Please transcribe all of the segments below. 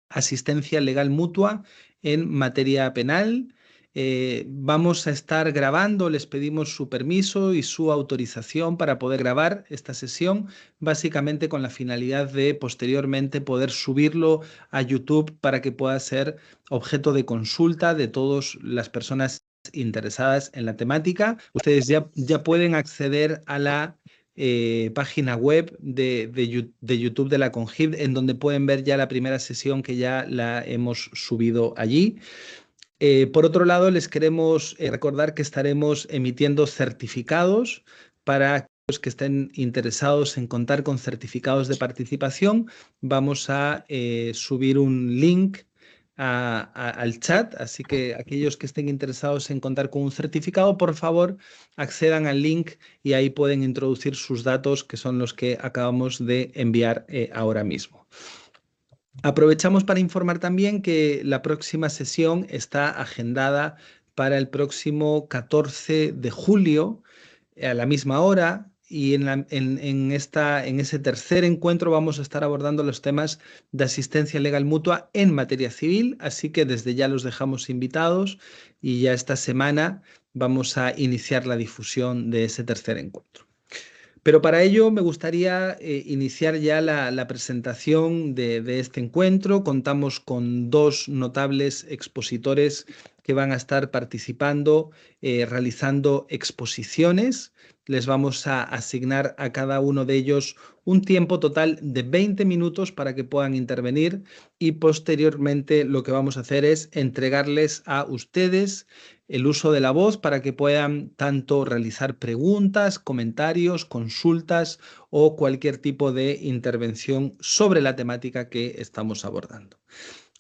asistencia legal mutua en materia penal. Vamos a estar grabando, les pedimos su permiso y su autorización para poder grabar esta sesión, básicamente con la finalidad de posteriormente poder subirlo a YouTube para que pueda ser objeto de consulta de todas las personas interesadas en la temática. Ustedes ya pueden acceder a la página web de YouTube de la CONGIP, en donde pueden ver ya la primera sesión que ya la hemos subido allí. Por otro lado, les queremos recordar que estaremos emitiendo certificados para los que estén interesados en contar con certificados de participación. Vamos a subir un link al chat, así que aquellos que estén interesados en contar con un certificado, por favor, accedan al link y ahí pueden introducir sus datos, que son los que acabamos de enviar ahora mismo. Aprovechamos para informar también que la próxima sesión está agendada para el próximo 14 de julio a la misma hora, y en ese tercer encuentro vamos a estar abordando los temas de asistencia legal mutua en materia civil, así que desde ya los dejamos invitados y ya esta semana vamos a iniciar la difusión de ese tercer encuentro. Pero para ello me gustaría iniciar ya la presentación de este encuentro. Contamos con dos notables expositores que van a estar participando, realizando exposiciones. Les vamos a asignar a cada uno de ellos un tiempo total de 20 minutos para que puedan intervenir, y posteriormente lo que vamos a hacer es entregarles a ustedes el uso de la voz para que puedan tanto realizar preguntas, comentarios, consultas o cualquier tipo de intervención sobre la temática que estamos abordando.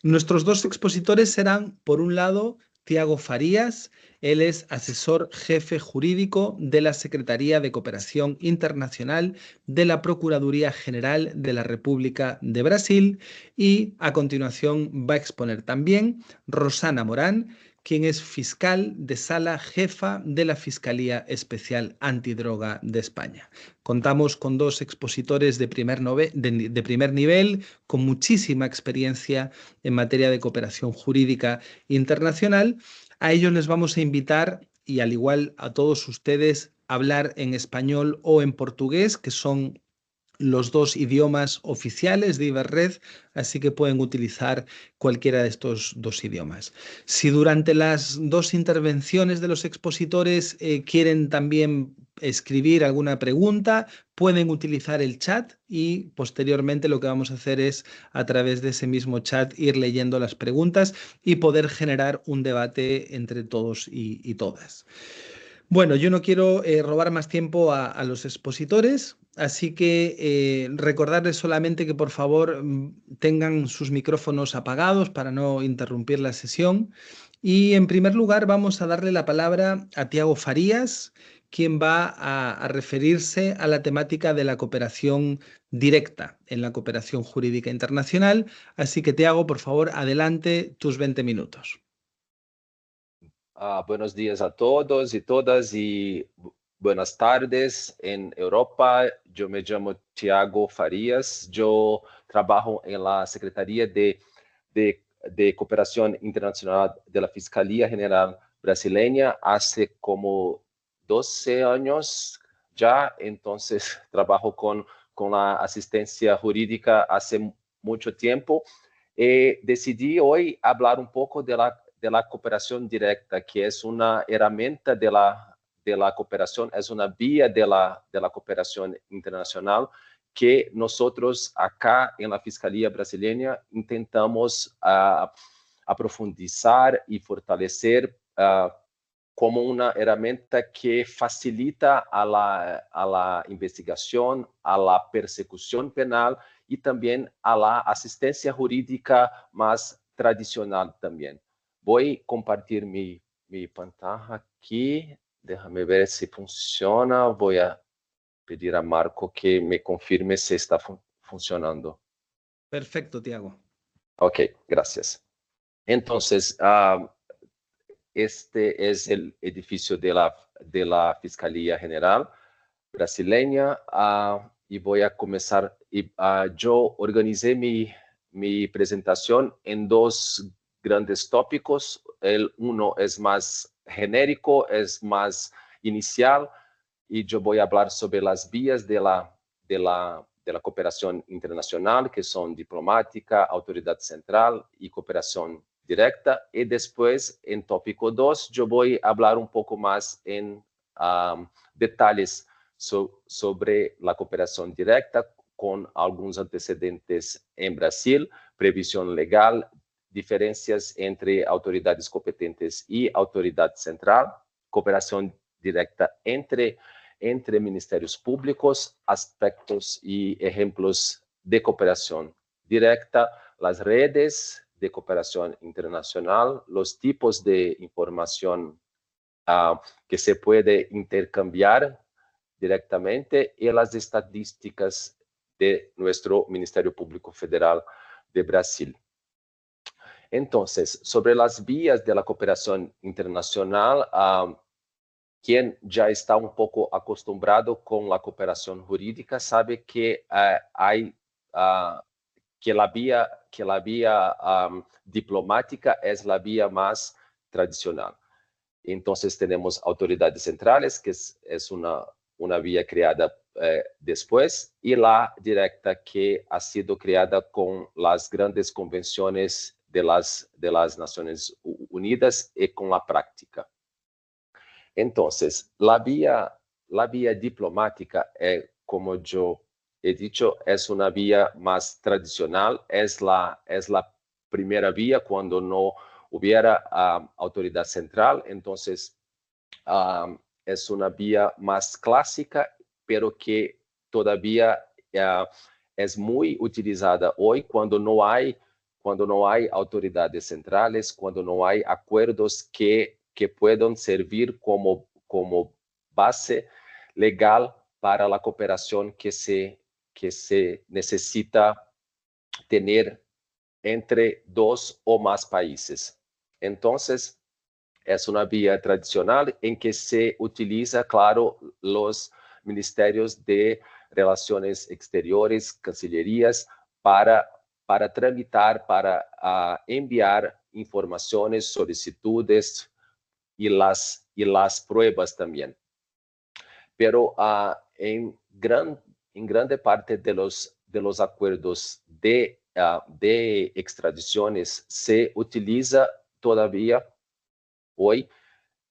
Nuestros dos expositores serán, por un lado, Tiago Farías. Él es asesor jefe jurídico de la Secretaría de Cooperación Internacional de la Procuraduría General de la República de Brasil, y a continuación va a exponer también Rosana Morán, quien es fiscal de sala jefa de la Fiscalía Especial Antidroga de España. Contamos con dos expositores de primer nivel, con muchísima experiencia en materia de cooperación jurídica internacional. A ellos les vamos a invitar, y al igual a todos ustedes, a hablar en español o en portugués, que son los dos idiomas oficiales de Iberred, así que pueden utilizar cualquiera de estos dos idiomas. Si durante las dos intervenciones de los expositores quieren también escribir alguna pregunta, pueden utilizar el chat, y posteriormente lo que vamos a hacer es, a través de ese mismo chat, ir leyendo las preguntas y poder generar un debate entre todos y todas. Bueno, yo no quiero robar más tiempo a los expositores, así que recordarles solamente que por favor tengan sus micrófonos apagados para no interrumpir la sesión. Y en primer lugar vamos a darle la palabra a Tiago Farías, quien va a referirse a la temática de la cooperación directa en la cooperación jurídica internacional. Así que Tiago, por favor, adelante, tus 20 minutos. Buenos días a todos y todas y buenas tardes en Europa. Yo me llamo Tiago Farías. Yo trabajo en la Secretaría de Cooperación Internacional de la Fiscalía General Brasileña hace como 12 años ya. Entonces trabajo con la asistencia jurídica hace mucho tiempo. Decidí hoy hablar un poco de la cooperación directa, que es una herramienta de la cooperación, es una vía de la cooperación internacional que nosotros acá en la Fiscalía Brasileña intentamos aprofundizar y fortalecer como una herramienta que facilita a la investigación, a la persecución penal y también a la asistencia jurídica más tradicional también. Voy a compartir mi pantalla aquí. Déjame ver si funciona. Voy a pedir a Marco que me confirme si está funcionando. Perfecto, Tiago. Ok, gracias. Entonces, este es el edificio de la Fiscalía General Brasileña, y voy a comenzar. Yo organicé mi mi presentación en dos grandes tópicos. El uno es más genérico, es más inicial, y yo voy a hablar sobre las vías de la cooperación internacional, que son diplomática, autoridad central y cooperación directa. Y después, en tópico 2, yo voy a hablar un poco más en detalles sobre la cooperación directa, con algunos antecedentes en Brasil, previsión legal, diferencias entre autoridades competentes y autoridad central, cooperación directa entre ministerios públicos, aspectos y ejemplos de cooperación directa, las redes de cooperación internacional, los tipos de información que se puede intercambiar directamente y las estadísticas de nuestro Ministerio Público Federal de Brasil. Entonces, sobre las vías de la cooperación internacional, quien ya está un poco acostumbrado con la cooperación jurídica sabe que que la vía diplomática es la vía más tradicional. Entonces tenemos autoridades centrales, que es una vía creada después, y la directa, que ha sido creada con las grandes convenciones de las Naciones Unidas y con la práctica. Entonces, la vía diplomática, como yo he dicho, es una vía más tradicional, es la primera vía cuando no hubiera autoridad central. Entonces, es una vía más clásica, pero que todavía es muy utilizada hoy cuando no hay autoridades centrales, cuando no hay acuerdos que puedan servir como base legal para la cooperación que se necesita tener entre dos o más países. Entonces, es una vía tradicional en que se utiliza, claro, los ministerios de Relaciones Exteriores, cancillerías, para tramitar, para enviar informaciones, solicitudes y las pruebas también. Pero en grande parte de los acuerdos de extradiciones se utiliza todavía hoy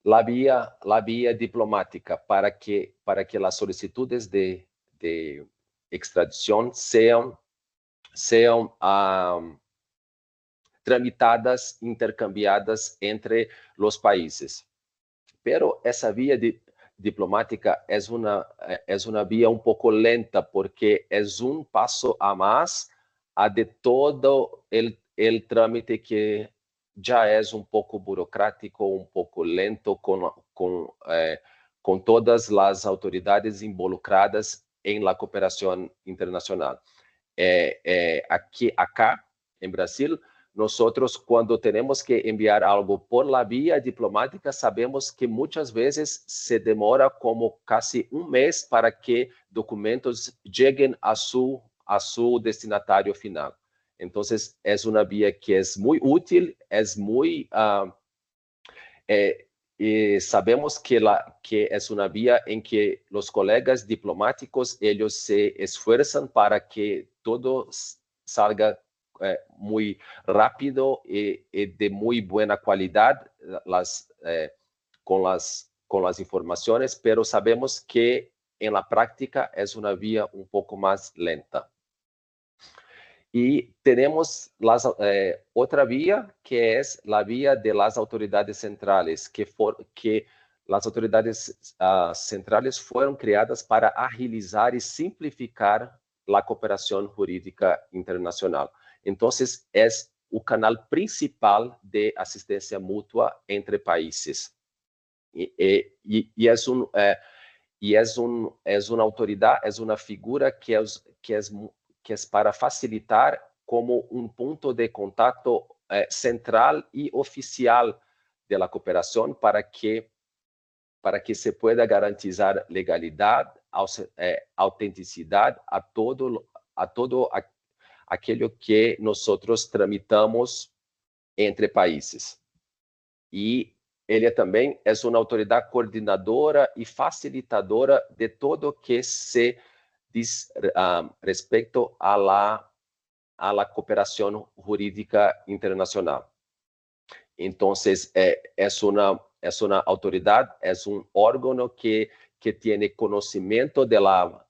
la vía diplomática para que las solicitudes de extradición sean tramitadas, intercambiadas entre los países. Pero esa vía diplomática es una vía un poco lenta, porque es un paso a más de todo el trámite que ya es un poco burocrático, un poco lento, con todas las autoridades involucradas en la cooperación internacional. Acá, en Brasil, nosotros, cuando tenemos que enviar algo por la vía diplomática, sabemos que muchas veces se demora como casi un mes para que documentos lleguen a su destinatario final. Entonces, es una vía que es muy útil, es muy... y sabemos que es una vía en que los colegas diplomáticos, ellos se esfuerzan para que todo salga muy rápido y de muy buena calidad con las informaciones, pero sabemos que en la práctica es una vía un poco más lenta. Y tenemos otra vía, que es la vía de las autoridades centrales, que las autoridades centrales fueron creadas para agilizar y simplificar la cooperación jurídica internacional. Entonces, es el canal principal de asistencia mutua entre países. Y es una autoridad, es una figura que es para facilitar como un punto de contacto central y oficial de la cooperación, para que se pueda garantizar legalidad, autenticidad a aquilo que nosotros tramitamos entre países. E ele também é uma autoridade coordenadora e facilitadora de todo que se diz respeito a la cooperação jurídica internacional. Então, é uma autoridade, é órgão que tem conhecimento de la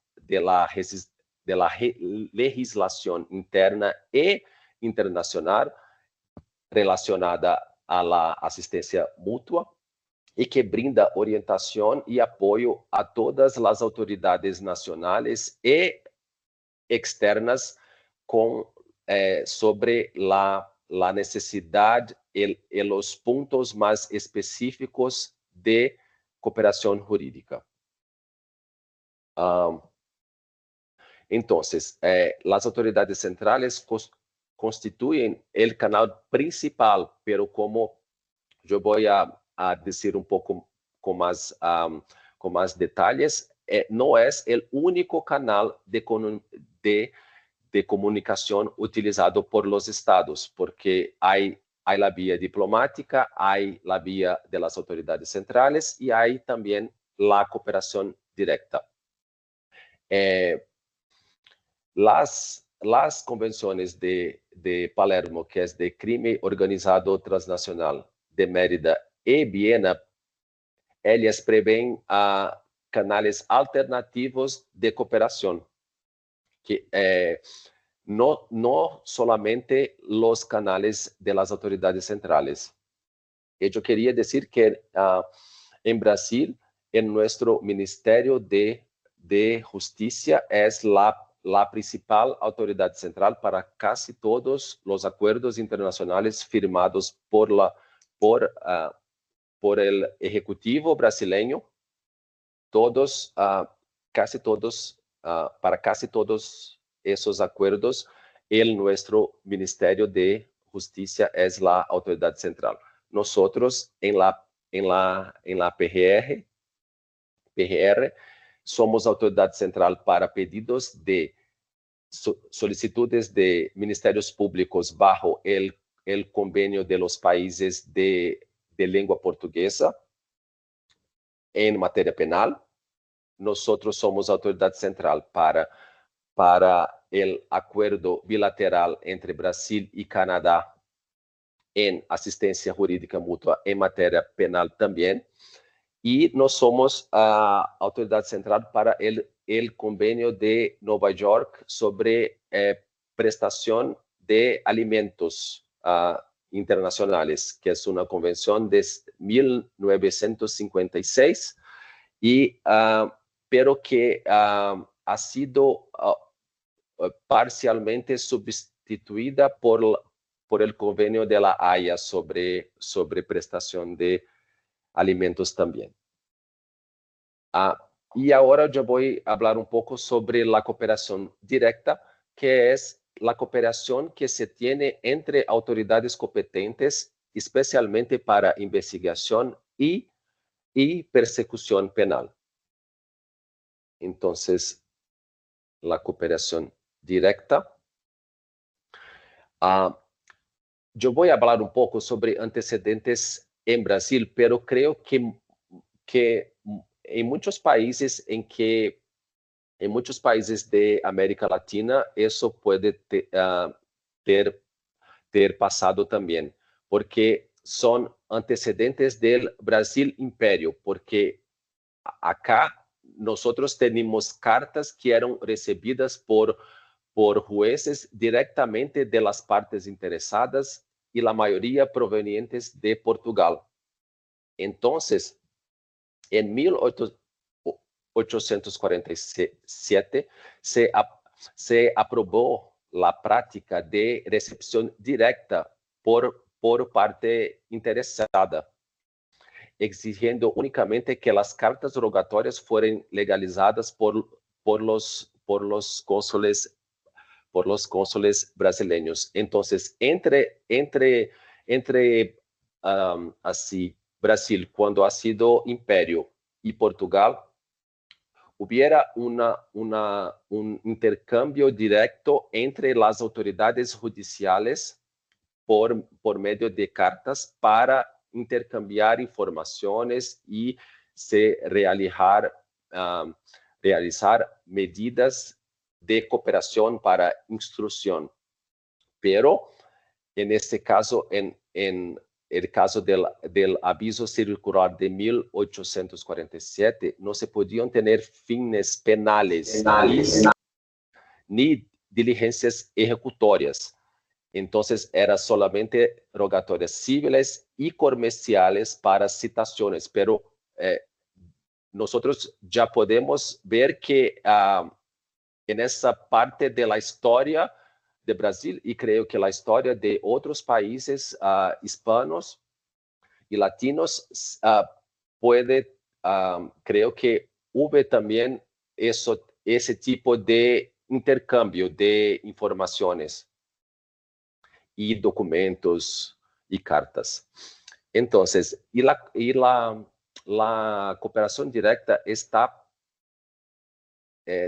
legislação interna e internacional relacionada a la assistência mútua e que brinda orientação e apoio a todas as autoridades nacionais e externas sobre la necessidade e os pontos mais específicos de cooperação jurídica. Então, as autoridades centrais constituem o canal principal, pero como eu vou a dizer pouco com mais detalhes, não é o único canal de comunicação utilizado por los estados, porque há a via diplomática, há a via de las autoridades centrais e há também a cooperação direta. Las convenções de Palermo, que é de crime organizado transnacional, de Mérida e Viena, elas prevêem canais alternativos de cooperação, que não solamente os canais de las autoridades centrais. E eu queria dizer que em Brasil, em nosso Ministério de Justiça é la principal autoridade central para casi todos os acordos internacionais firmados por el Ejecutivo brasileño, para casi todos esos acuerdos, nuestro Ministerio de Justicia es la autoridad central. Nosotros en la PGR somos autoridad central para pedidos de solicitudes de ministerios públicos bajo el convenio de los países de lengua portuguesa en materia penal. Nosotros somos autoridad central para el acuerdo bilateral entre Brasil y Canadá en asistencia jurídica mutua en materia penal también. Y nós somos a autoridade central para el convenio de Nova York sobre prestação de alimentos internacionales, que es una convención de 1956, pero que ha sido parcialmente sustituida por el convenio de la Haya sobre prestación de alimentos também. E agora eu vou falar pouco sobre a cooperação direta, que é a cooperação que se tem entre autoridades competentes, especialmente para investigação e persecução penal. Então, a cooperação direta. Eu vou falar pouco sobre antecedentes em Brasil, pero creo que em muitos países de América Latina isso pode ter passado também, porque são antecedentes do Brasil Império, porque acá nós temos cartas que eram recebidas por jueces diretamente de las partes interessadas e a maioria provenientes de Portugal. Então, em 1847 se aprobou a prática de recepção direta por parte interessada, exigindo unicamente que as cartas rogatórias fossem legalizadas por los cónsules brasileños. Entonces, entre así Brasil, cuando ha sido imperio, y Portugal, hubiera un intercambio directo entre las autoridades judiciales por medio de cartas para intercambiar informaciones y realizar medidas de cooperación para instrucción. Pero en este caso, en el caso del aviso circular de 1847, no se podían tener fines penales ni diligencias ejecutorias. Entonces, era solamente rogatorias civiles y comerciales para citaciones, pero nosotros ya podemos ver que en esa parte de la historia de Brasil, y creo que la historia de otros países hispanos y latinos, creo que hubo también ese tipo de intercambio de informaciones y documentos y cartas. Entonces, la cooperación directa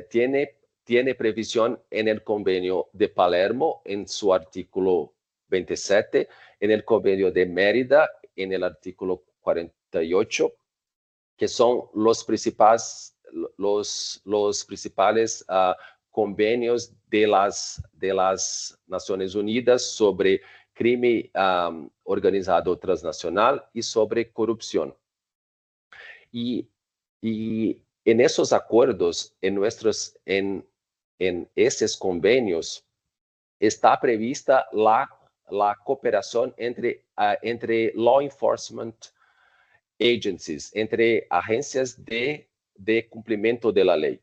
tiene previsión en el convenio de Palermo, en su artículo 27, en el convenio de Mérida, en el artículo 48, que son los principales convenios de las Naciones Unidas sobre crimen organizado transnacional y sobre corrupción. Y en esos acuerdos, en esos convenios, está prevista la cooperación entre law enforcement agencies, entre agencias de cumplimiento de la ley,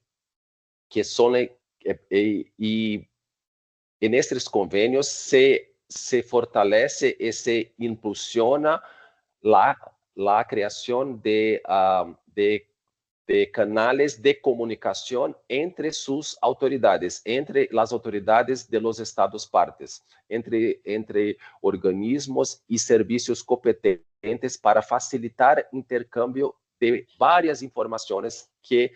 que son, y en estos convenios se fortalece y se impulsiona la creación de canales de comunicación entre sus autoridades, entre las autoridades de los estados partes, entre organismos y servicios competentes para facilitar intercambio de varias informaciones que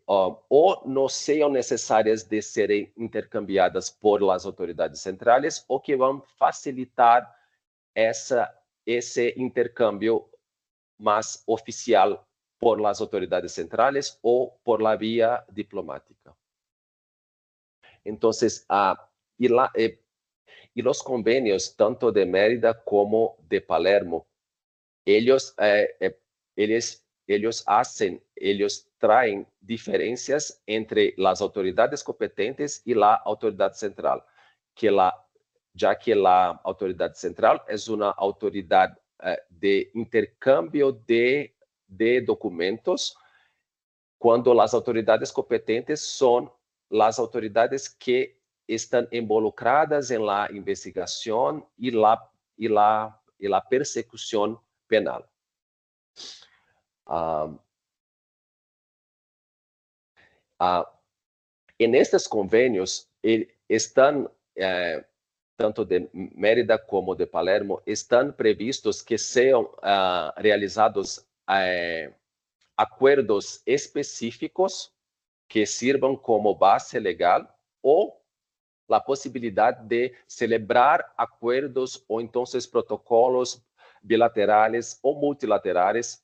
o no sean necesarias de ser intercambiadas por las autoridades centrales o que van a facilitar ese intercambio más oficial por las autoridades centrales o por la vía diplomática. Entonces, y los convenios, tanto de Mérida como de Palermo, ellos traen diferencias entre las autoridades competentes y la autoridad central, ya que la autoridad central es una autoridad de intercambio de documentos, cuando las autoridades competentes son las autoridades que están involucradas en la investigación y la persecución penal. En estos convenios están, tanto de Mérida como de Palermo, están previstos que sean realizados acuerdos específicos que sirvan como base legal o la posibilidad de celebrar acuerdos o entonces protocolos bilaterales o multilaterales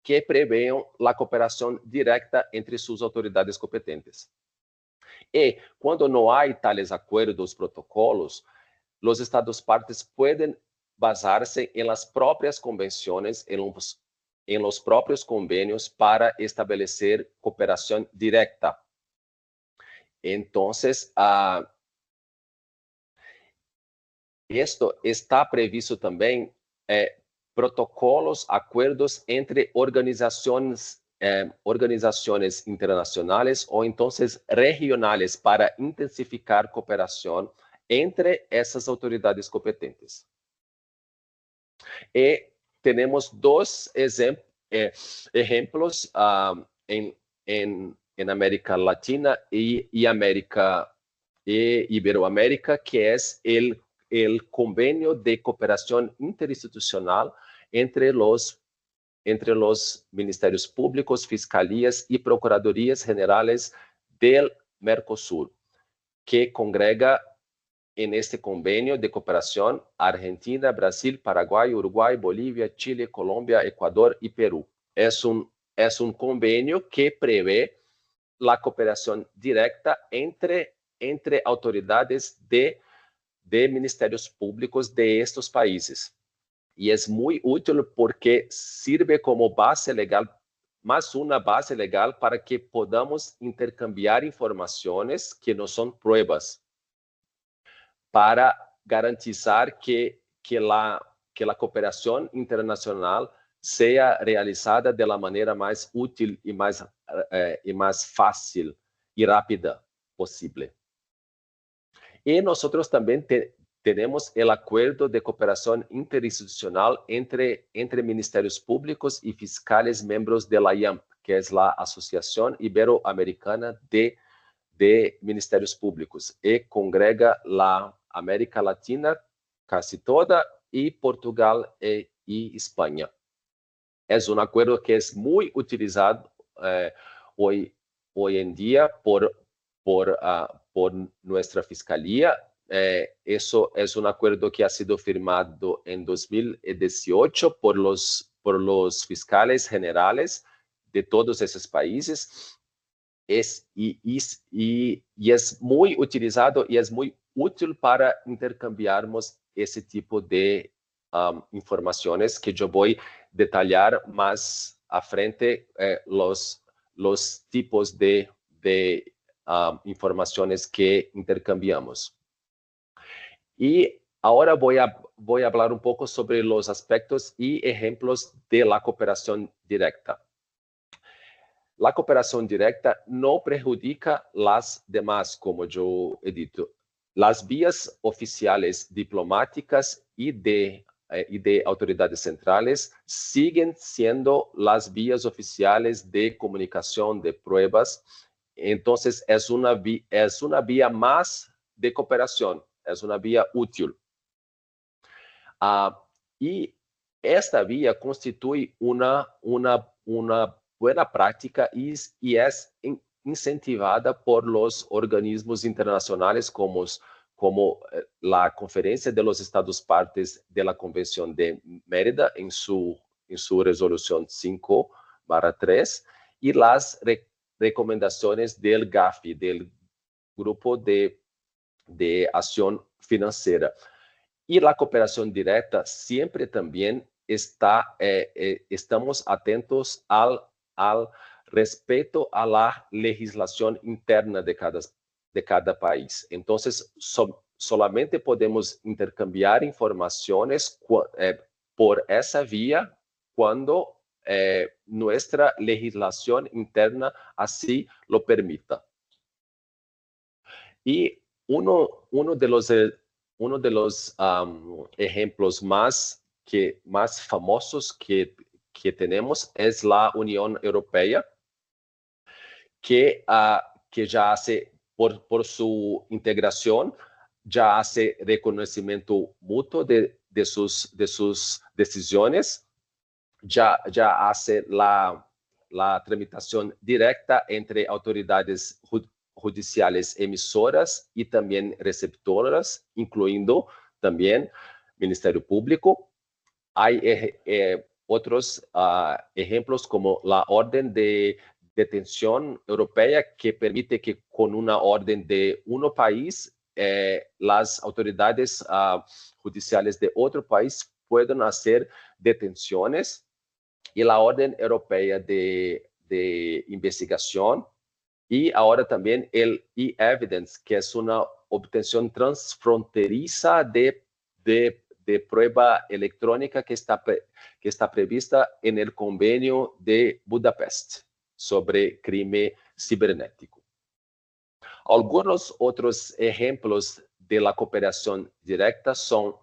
que prevean la cooperación directa entre sus autoridades competentes. Y cuando no hay tales acuerdos, protocolos, los estados partes pueden basarse en las propias convenciones, en los propios convenios para establecer cooperación directa. Entonces, esto está previsto también protocolos, acuerdos entre organizaciones internacionales o entonces regionales para intensificar cooperación entre esas autoridades competentes. Y tenemos dos ejemplos en América Latina y Iberoamérica, que es el convenio de cooperación interinstitucional entre los entre los ministerios públicos, fiscalías y procuradurías generales del Mercosur, que congrega en este convenio de cooperación Argentina, Brasil, Paraguay, Uruguay, Bolivia, Chile, Colombia, Ecuador y Perú. Es un convenio que prevé la cooperación directa entre autoridades de ministerios públicos de estos países. Y es muy útil porque sirve como base legal, más una base legal para que podamos intercambiar informaciones que no son pruebas, para garantizar que la cooperación internacional sea realizada de la manera más útil y más fácil y rápida posible. Y nosotros también tenemos el acuerdo de cooperación interinstitucional entre ministerios públicos y fiscales miembros de la IAMP, que es la Asociación Iberoamericana de Ministerios Públicos, y congrega la América Latina casi toda y Portugal y España. Es un acuerdo que es muy utilizado hoy en día por nuestra fiscalía. Eso es un acuerdo que ha sido firmado en 2018 por los fiscales generales de todos esos países. Y es muy utilizado y es muy útil para intercambiarmos ese tipo de informaciones que yo voy a detallar más a frente, los tipos de informaciones que intercambiamos. Y ahora voy a hablar un poco sobre los aspectos y ejemplos de la cooperación directa. La cooperación directa no perjudica las demás, como yo he dicho. Las vías oficiales diplomáticas y de autoridades centrales siguen siendo las vías oficiales de comunicación de pruebas. Entonces, es una vía más de cooperación, es una vía útil. Y esta vía constituye una buena práctica y es incentivada por los organismos internacionales como la Conferencia de los Estados Partes de la Convención de Mérida en su resolución 5/3 y las recomendaciones del GAFI, del Grupo de Acción Financiera. Y la cooperación directa siempre también estamos atentos al respeto a la legislación interna de cada país. Entonces, solamente podemos intercambiar informaciones por esa vía cuando nuestra legislación interna así lo permita. Y uno de los ejemplos más famosos que tenemos es la Unión Europea, que ya hace, por su integración, ya hace reconocimiento mutuo de sus decisiones, ya hace la tramitación directa entre autoridades judiciales emisoras y también receptoras, incluyendo también Ministerio Público. Hay otros ejemplos como la orden de detención europea, que permite que con una orden de un país las autoridades judiciales de otro país puedan hacer detenciones, y la orden europea de investigación. Y ahora también el e-evidence, que es una obtención transfronteriza de prueba electrónica que está prevista en el Convenio de Budapest sobre crimen cibernético. Algunos otros ejemplos de la cooperación directa son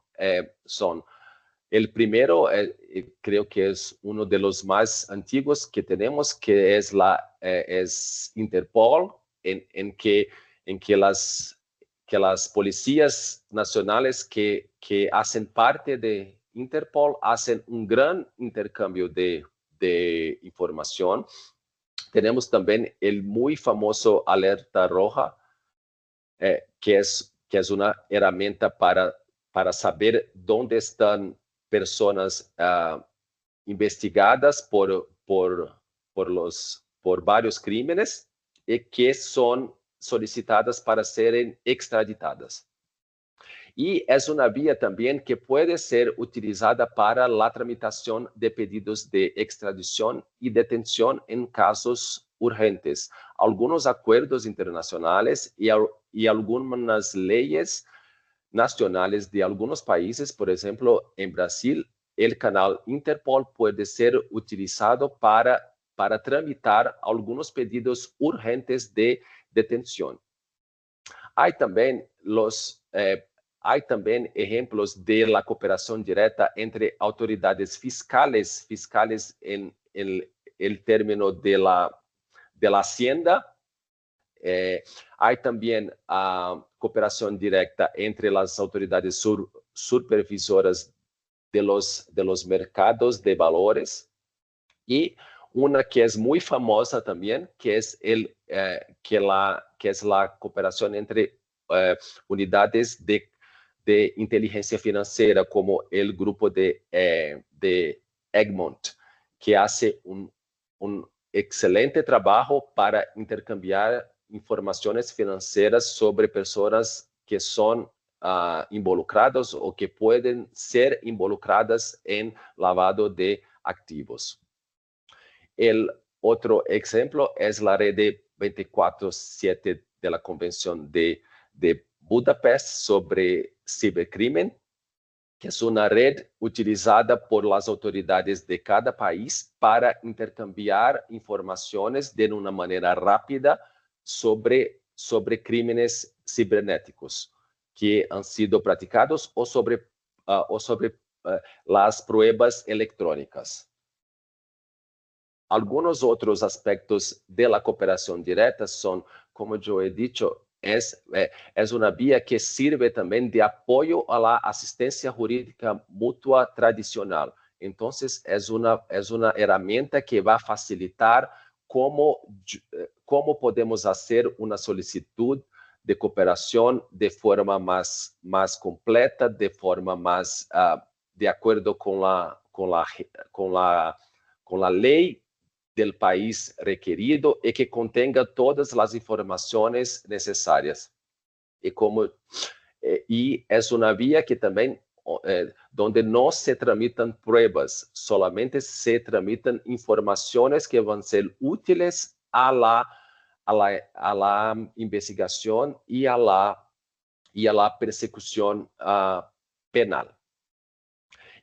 el primero, creo que es uno de los más antiguos que tenemos, que es Interpol, en que las policías nacionales que hacen parte de Interpol hacen un gran intercambio de de información. Tenemos también el muy famoso Alerta Roja, que es una herramienta para saber dónde están personas investigadas por varios crímenes y que son solicitadas para serem extraditadas. Y es una vía también que puede ser utilizada para la tramitación de pedidos de extradición y detención en casos urgentes. Algunos acuerdos internacionales y algunas leyes nacionales de algunos países, por ejemplo, en Brasil, el canal Interpol puede ser utilizado para tramitar algunos pedidos urgentes de detención. Hay también ejemplos de la cooperación directa entre autoridades fiscales en el término de la hacienda. Hay también cooperación directa entre las autoridades supervisoras de los mercados de valores, y una que es muy famosa también, que es la cooperación entre unidades de inteligencia financiera, como el grupo de Egmont, que hace un excelente trabajo para intercambiar informaciones financieras sobre personas que son involucradas o que pueden ser involucradas en lavado de activos. El otro ejemplo es la red 24/7 de la Convención de Budapest sobre cibercrimen, que es una red utilizada por las autoridades de cada país para intercambiar informaciones de una manera rápida sobre crímenes cibernéticos que han sido practicados o sobre las pruebas electrónicas. Algunos otros aspectos de la cooperación directa son, como yo he dicho, es una vía que sirve también de apoyo a la asistencia jurídica mutua tradicional. Entonces, es una herramienta que va a facilitar cómo podemos hacer una solicitud de cooperación de forma más completa, de forma más de acuerdo con la ley del país requerido y que contenga todas las informaciones necesarias. Y es una vía que también, donde no se tramitan pruebas, solamente se tramitan informaciones que van a ser útiles a la investigación y a la persecución penal.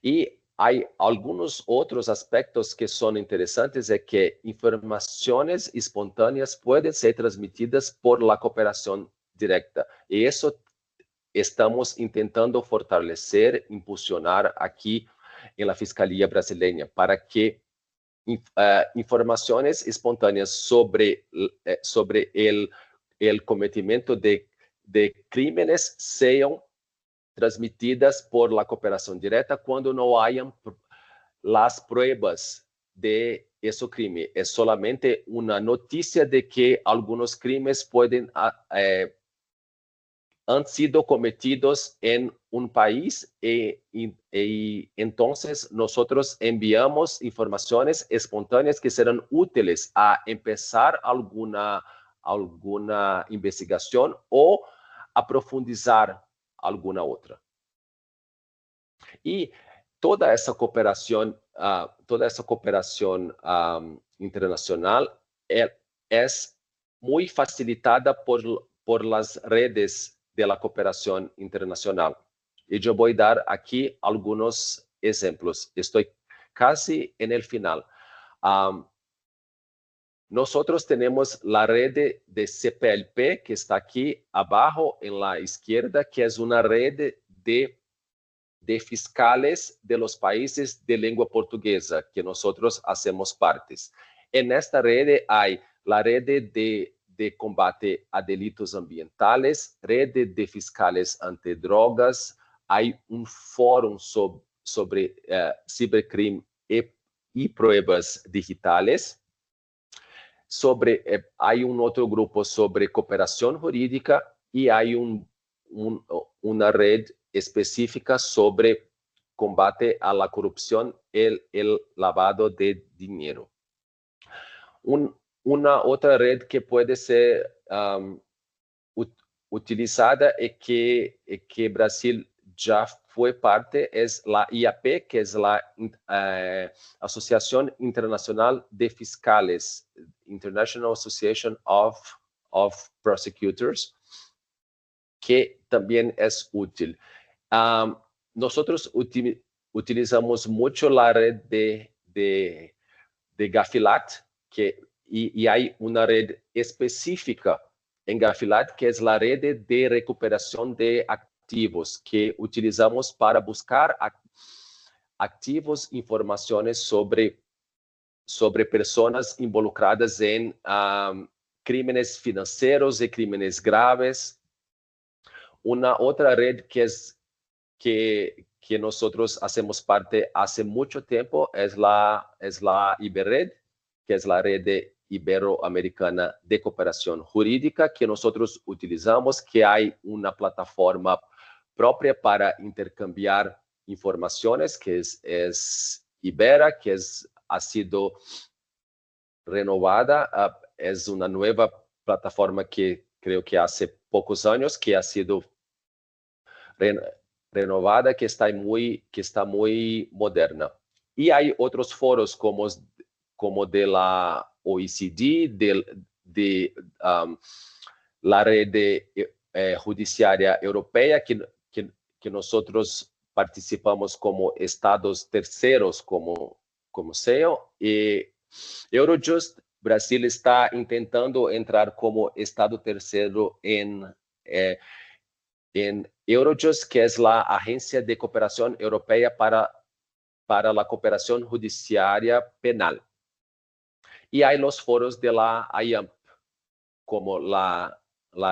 Y hay algunos otros aspectos que son interesantes, es que informaciones espontáneas pueden ser transmitidas por la cooperación directa. Y eso estamos intentando fortalecer, impulsionar aquí en la Fiscalía Brasileña, para que informaciones espontáneas sobre el cometimiento de crímenes sean transmitidas por la cooperación directa cuando no hayan las pruebas de ese crimen. Es solamente una noticia de que algunos crímenes han sido cometidos en un país y entonces nosotros enviamos informaciones espontáneas que serán útiles a empezar alguna investigación o a profundizar alguna otra. Y toda esa cooperación internacional es muy facilitada por las redes de la cooperación internacional. Y yo voy a dar aquí algunos ejemplos. Estoy casi en el final. Nosotros tenemos la red de CPLP, que está aquí abajo en la izquierda, que es una red de fiscales de los países de lengua portuguesa, que nosotros hacemos partes. En esta red hay la red de combate a delitos ambientales, red de fiscales antidrogas, hay un fórum sobre cibercrime y pruebas digitales. Hay un otro grupo sobre cooperación jurídica y hay una red específica sobre combate a la corrupción y el lavado de dinero. Una otra red que puede ser utilizada y que Brasil ya fue parte es la IAP, que es la Asociación Internacional de Fiscales, International Association of Prosecutors, que también es útil. Nosotros utilizamos mucho la red de Gafilat, y hay una red específica en Gafilat, que es la red de recuperación de activos, que utilizamos para buscar activos, informaciones sobre personas involucradas en crímenes financieros y crímenes graves. Una otra red que nosotros hacemos parte hace mucho tiempo es la IBERRED, que es la red iberoamericana de cooperación jurídica, que nosotros utilizamos, que hay una plataforma propia para intercambiar informaciones, que es Ibera, que ha sido renovada, es una nueva plataforma que creo que hace pocos años que ha sido renovada, que está muy moderna. Y hay otros foros como de la OECD, de la red judiciaria europea, que nosotros participamos como estados terceros, como SEO, y Eurojust. Brasil está intentando entrar como estado tercero en Eurojust, que es la Agencia de Cooperación Europea para la Cooperación Judiciaria Penal. Y hay los foros de la IAMP, como la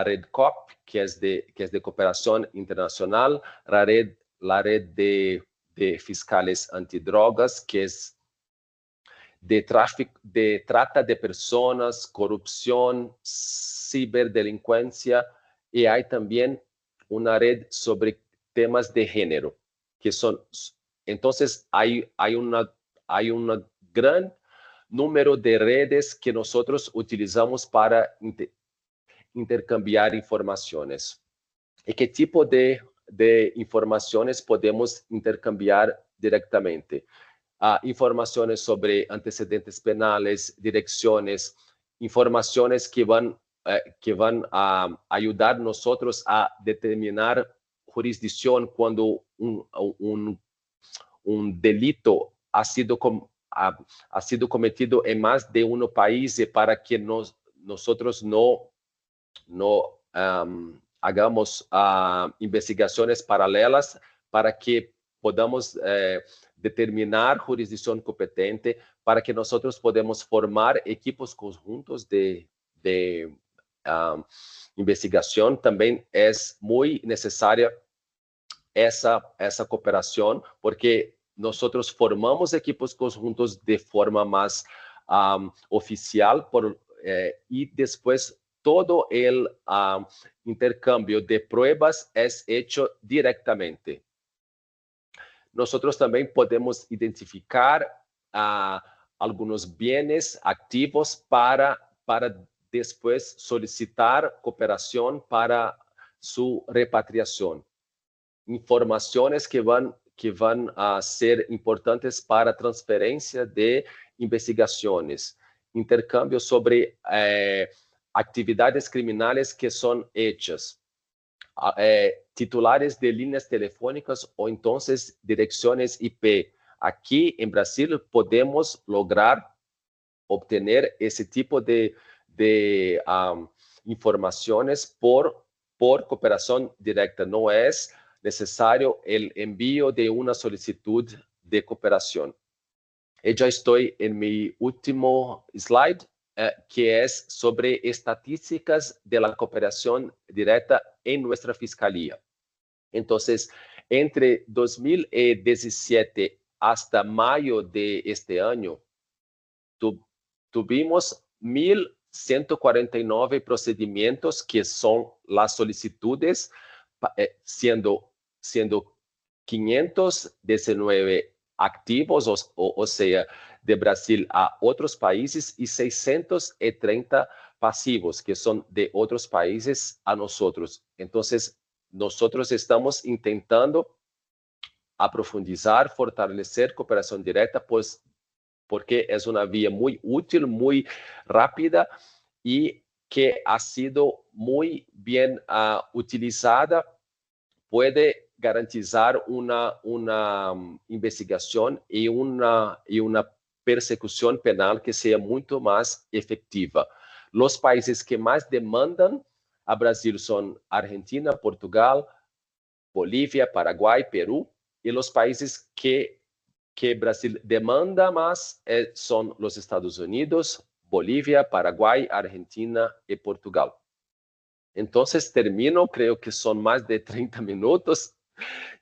red COP, que es de cooperación internacional, la red de fiscales antidrogas, que es de trata de personas, corrupción, ciberdelincuencia, y hay también una red sobre temas de género, que son, entonces hay un gran número de redes que nosotros utilizamos para intercambiar informaciones. ¿Y qué tipo de informaciones podemos intercambiar directamente? Informaciones sobre antecedentes penales, direcciones, informaciones que van a ayudar nosotros a determinar jurisdicción cuando un delito ha sido cometido en más de un país, para que nosotros no hagamos investigaciones paralelas, para que podamos determinar jurisdicción competente, para que nosotros podamos formar equipos conjuntos de investigación. También es muy necesaria esa cooperación, porque nosotros formamos equipos conjuntos de forma más oficial, y después todo el intercambio de pruebas es hecho directamente. Nosotros también podemos identificar algunos bienes activos para después solicitar cooperación para su repatriación. Informaciones que van a ser importantes para transferencia de investigaciones, intercambio sobre actividades criminales que son hechas, titulares de líneas telefónicas o entonces direcciones IP. Aquí en Brasil podemos lograr obtener ese tipo de informaciones por cooperación directa. No es necesario el envío de una solicitud de cooperación. Y ya estoy en mi último slide, que es sobre estadísticas de la cooperación directa en nuestra fiscalía. Entonces, entre 2017 hasta mayo de este año, tuvimos 1.149 procedimientos que son las solicitudes, siendo 519 activos, o sea, de Brasil a otros países, y 630 pasivos, que son de otros países a nosotros. Entonces, nosotros estamos intentando aprofundizar, fortalecer cooperación directa, pues porque es una vía muy útil, muy rápida y que ha sido muy bien utilizada. Puede garantizar una investigación y una persecución penal que sea mucho más efectiva. Los países que más demandan a Brasil son Argentina, Portugal, Bolívia, Paraguay, Perú, y los países que Brasil demanda más son los Estados Unidos, Bolivia, Paraguay, Argentina y Portugal. Entonces termino, creo que son más de 30 minutos.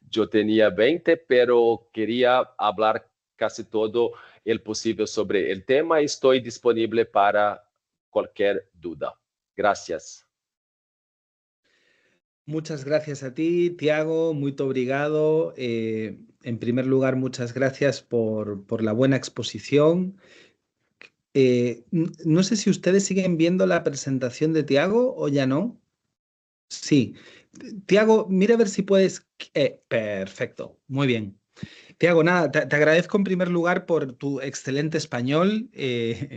Yo tenía 20, pero quería hablar casi todo el posible sobre el tema y estoy disponible para cualquier duda. Gracias. Muchas gracias a ti, Tiago, muy obrigado. En primer lugar, muchas gracias por la buena exposición. No sé si ustedes siguen viendo la presentación de Tiago o ya no. Sí. Tiago, mira a ver si puedes. Perfecto, muy bien. Tiago, nada, te agradezco en primer lugar por tu excelente español.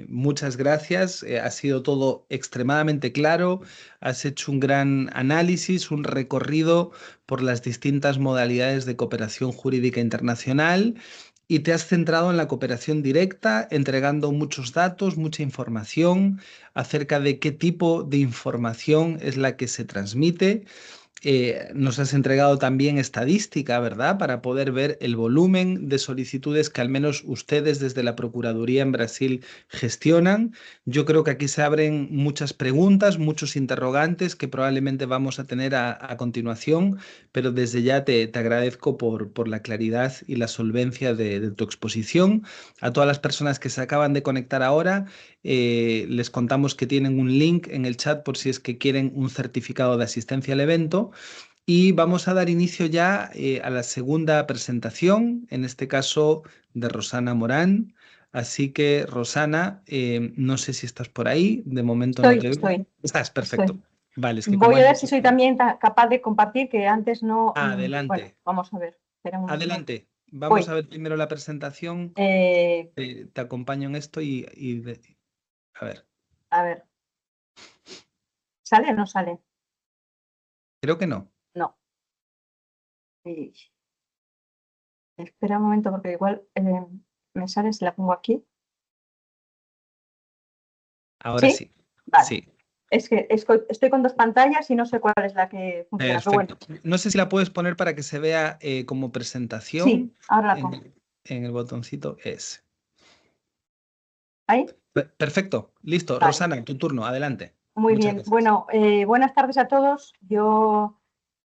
Muchas gracias. Ha sido todo extremadamente claro. Has hecho un gran análisis, un recorrido por las distintas modalidades de cooperación jurídica internacional y te has centrado en la cooperación directa, entregando muchos datos, mucha información acerca de qué tipo de información es la que se transmite. Nos has entregado también estadística, ¿verdad? Para poder ver el volumen de solicitudes que al menos ustedes desde la Procuraduría en Brasil gestionan. Yo creo que aquí se abren muchas preguntas, muchos interrogantes que probablemente vamos a tener a continuación, pero desde ya te agradezco por la claridad y la solvencia de tu exposición. A todas las personas que se acaban de conectar ahora, les contamos que tienen un link en el chat por si es que quieren un certificado de asistencia al evento. Y vamos a dar inicio ya a la segunda presentación, en este caso de Rosana Morán. Así que, Rosana, no sé si estás por ahí, de momento no te veo. Estás, perfecto. Estoy. Vale, es que como Voy hay a ver si muchos- soy también capaz de compartir, que antes no. Bueno, Adelante, vamos a ver. Espera un momento. adelante. Vamos Voy. a ver primero la presentación. Te acompaño en esto a ver, A ver. ¿Sale o no sale? creo que no. No. Y- Espera un momento, porque igual me sale si la pongo aquí. Ahora ¿Sí? sí. Vale. Sí. Es que estoy con dos pantallas y no sé cuál es la que funciona. Pero bueno, Perfecto. No sé si la puedes poner para que se vea como sí, presentación ahora la pongo. en el botoncito S. ¿Ahí? Perfecto, listo. Vale. Rosana, tu turno, adelante. Muy Muchas bien. gracias. Bueno, buenas tardes a todos. Yo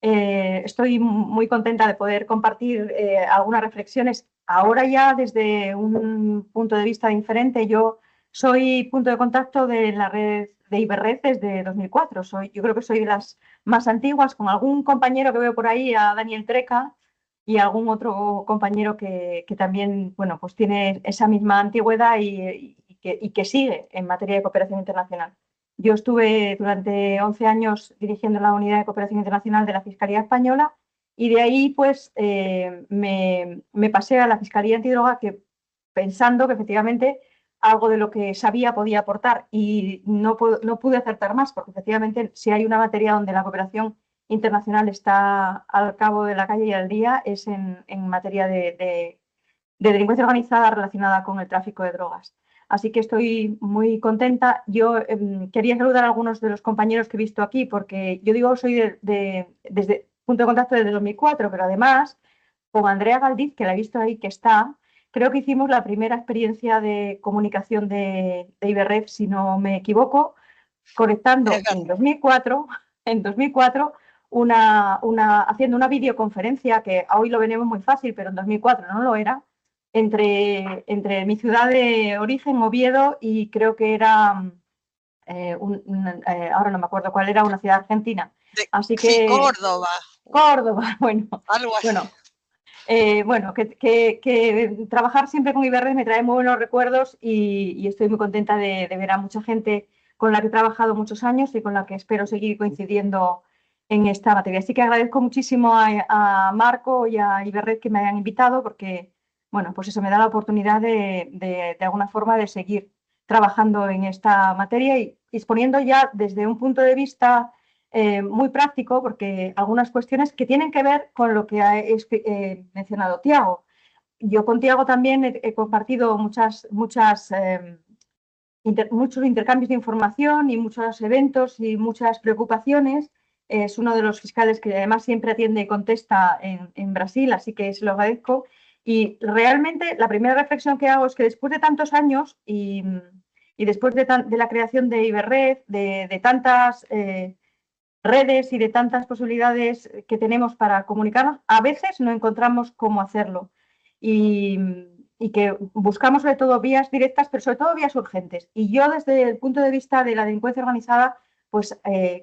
estoy muy contenta de poder compartir algunas reflexiones ahora ya desde un punto de vista diferente. Yo soy punto de contacto de la red de Iberred desde 2004. Yo creo que soy de las más antiguas, con algún compañero que veo por ahí, a Daniel Treca, y algún otro compañero que también, bueno, pues tiene esa misma antigüedad y que sigue en materia de cooperación internacional. Yo estuve durante 11 años dirigiendo la Unidad de Cooperación Internacional de la Fiscalía Española, y de ahí pues me pasé a la Fiscalía Antidroga, pensando que efectivamente algo de lo que sabía podía aportar, y no pude acertar más, porque efectivamente si hay una materia donde la cooperación internacional está al cabo de la calle y al día, es en materia de delincuencia organizada relacionada con el tráfico de drogas. Así que estoy muy contenta. Yo quería saludar a algunos de los compañeros que he visto aquí, porque yo digo, soy desde punto de contacto desde 2004, pero además con Andrea Galdiz, que la he visto ahí que está, creo que hicimos la primera experiencia de comunicación de Iberred, si no me equivoco, conectando en 2004, haciendo una videoconferencia, que hoy lo venimos muy fácil, pero en 2004 no lo era, entre mi ciudad de origen, Oviedo, y creo que era, ahora no me acuerdo cuál era, una ciudad argentina. Así que... Sí, Córdoba. Córdoba, bueno. Algo así. Bueno, que trabajar siempre con Iberred me trae muy buenos recuerdos y estoy muy contenta de ver a mucha gente con la que he trabajado muchos años y con la que espero seguir coincidiendo en esta materia. Así que agradezco muchísimo a Marco y a Iberred que me hayan invitado porque, bueno, pues eso me da la oportunidad de alguna forma de seguir trabajando en esta materia y exponiendo ya desde un punto de vista muy práctico, porque algunas cuestiones que tienen que ver con lo que ha mencionado Tiago. Yo con Tiago también he compartido muchos intercambios de información y muchos eventos y muchas preocupaciones. Es uno de los fiscales que además siempre atiende y contesta en Brasil, así que se lo agradezco. Y realmente la primera reflexión que hago es que después de tantos años y después de la creación de Iberred, de tantas redes y de tantas posibilidades que tenemos para comunicarnos, a veces no encontramos cómo hacerlo y que buscamos sobre todo vías directas, pero sobre todo vías urgentes. Y yo desde el punto de vista de la delincuencia organizada, pues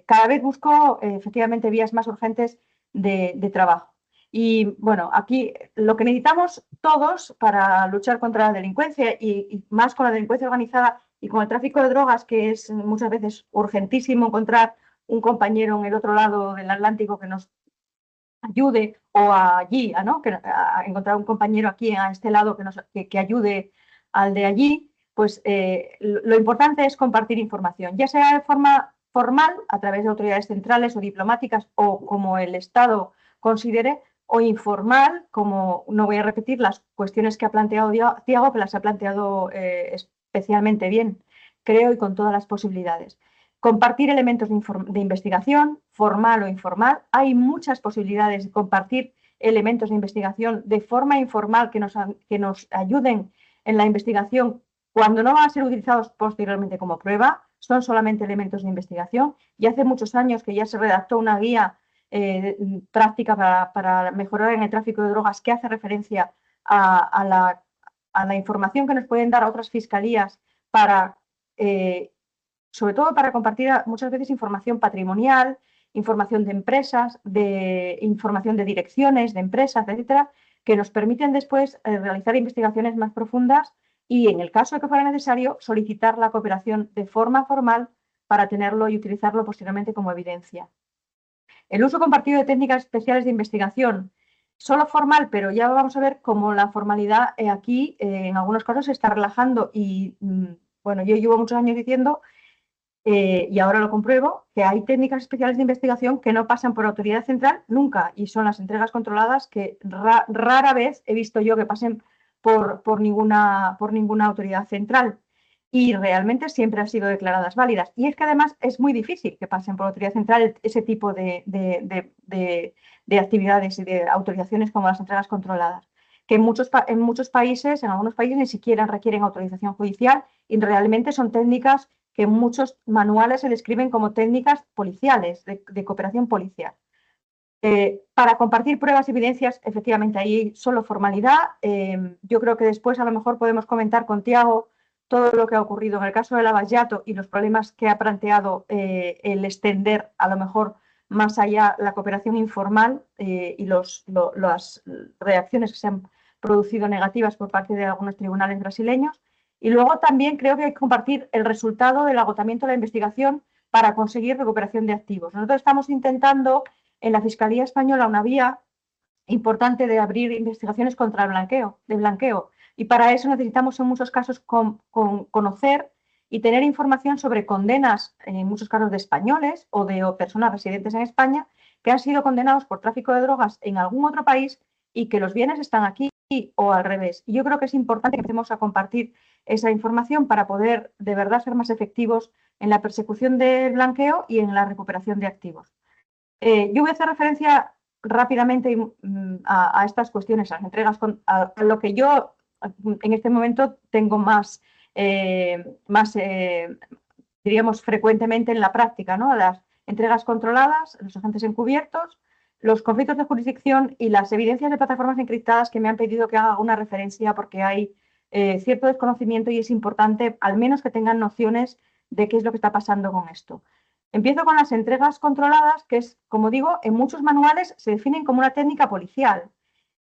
cada vez busco efectivamente vías más urgentes de trabajo. Y bueno, aquí lo que necesitamos todos para luchar contra la delincuencia y más con la delincuencia organizada y con el tráfico de drogas, que es muchas veces urgentísimo encontrar un compañero en el otro lado del Atlántico que nos ayude, o allí, ¿no? a encontrar un compañero aquí a este lado que ayude al de allí, pues lo importante es compartir información, ya sea de forma formal, a través de autoridades centrales o diplomáticas, o como el Estado considere, o informal, como no voy a repetir las cuestiones que ha planteado Tiago, que las ha planteado especialmente bien, creo, y con todas las posibilidades. Compartir elementos de investigación, formal o informal. Hay muchas posibilidades de compartir elementos de investigación de forma informal que nos ayuden en la investigación cuando no van a ser utilizados posteriormente como prueba, son solamente elementos de investigación. Y hace muchos años que ya se redactó una guía práctica para mejorar en el tráfico de drogas que hace referencia a la información que nos pueden dar a otras fiscalías para sobre todo para compartir muchas veces información patrimonial, información de empresas, información de direcciones, de empresas, etcétera, que nos permiten después realizar investigaciones más profundas y, en el caso de que fuera necesario, solicitar la cooperación de forma formal para tenerlo y utilizarlo posteriormente como evidencia. El uso compartido de técnicas especiales de investigación, solo formal, pero ya vamos a ver cómo la formalidad aquí en algunos casos se está relajando y, bueno, yo llevo muchos años diciendo y ahora lo compruebo, que hay técnicas especiales de investigación que no pasan por autoridad central nunca, y son las entregas controladas que rara vez he visto yo que pasen por ninguna autoridad central, y realmente siempre han sido declaradas válidas. Y es que además es muy difícil que pasen por autoridad central ese tipo de actividades y de autorizaciones como las entregas controladas, que en muchos países, en algunos países, ni siquiera requieren autorización judicial y realmente son técnicas que en muchos manuales se describen como técnicas policiales, de cooperación policial. Para compartir pruebas y evidencias, efectivamente, ahí solo formalidad. Yo creo que después a lo mejor podemos comentar con Tiago todo lo que ha ocurrido en el caso de Lavallato y los problemas que ha planteado el extender a lo mejor más allá la cooperación informal y las reacciones que se han producido negativas por parte de algunos tribunales brasileños. Y luego también creo que hay que compartir el resultado del agotamiento de la investigación para conseguir recuperación de activos. Nosotros estamos intentando en la Fiscalía Española una vía importante de abrir investigaciones contra el blanqueo. Y para eso necesitamos en muchos casos conocer y tener información sobre condenas, en muchos casos de españoles o de personas residentes en España, que han sido condenados por tráfico de drogas en algún otro país y que los bienes están aquí o al revés. Y yo creo que es importante que empecemos a compartir esa información para poder de verdad ser más efectivos en la persecución del blanqueo y en la recuperación de activos. Yo voy a hacer referencia rápidamente a estas cuestiones, a las entregas, a lo que yo en este momento tengo más diríamos, frecuentemente en la práctica, ¿no? Las entregas controladas, los agentes encubiertos, los conflictos de jurisdicción y las evidencias de plataformas encriptadas que me han pedido que haga una referencia porque hay cierto desconocimiento y es importante al menos que tengan nociones de qué es lo que está pasando con esto. Empiezo con las entregas controladas, que es, como digo, en muchos manuales se definen como una técnica policial,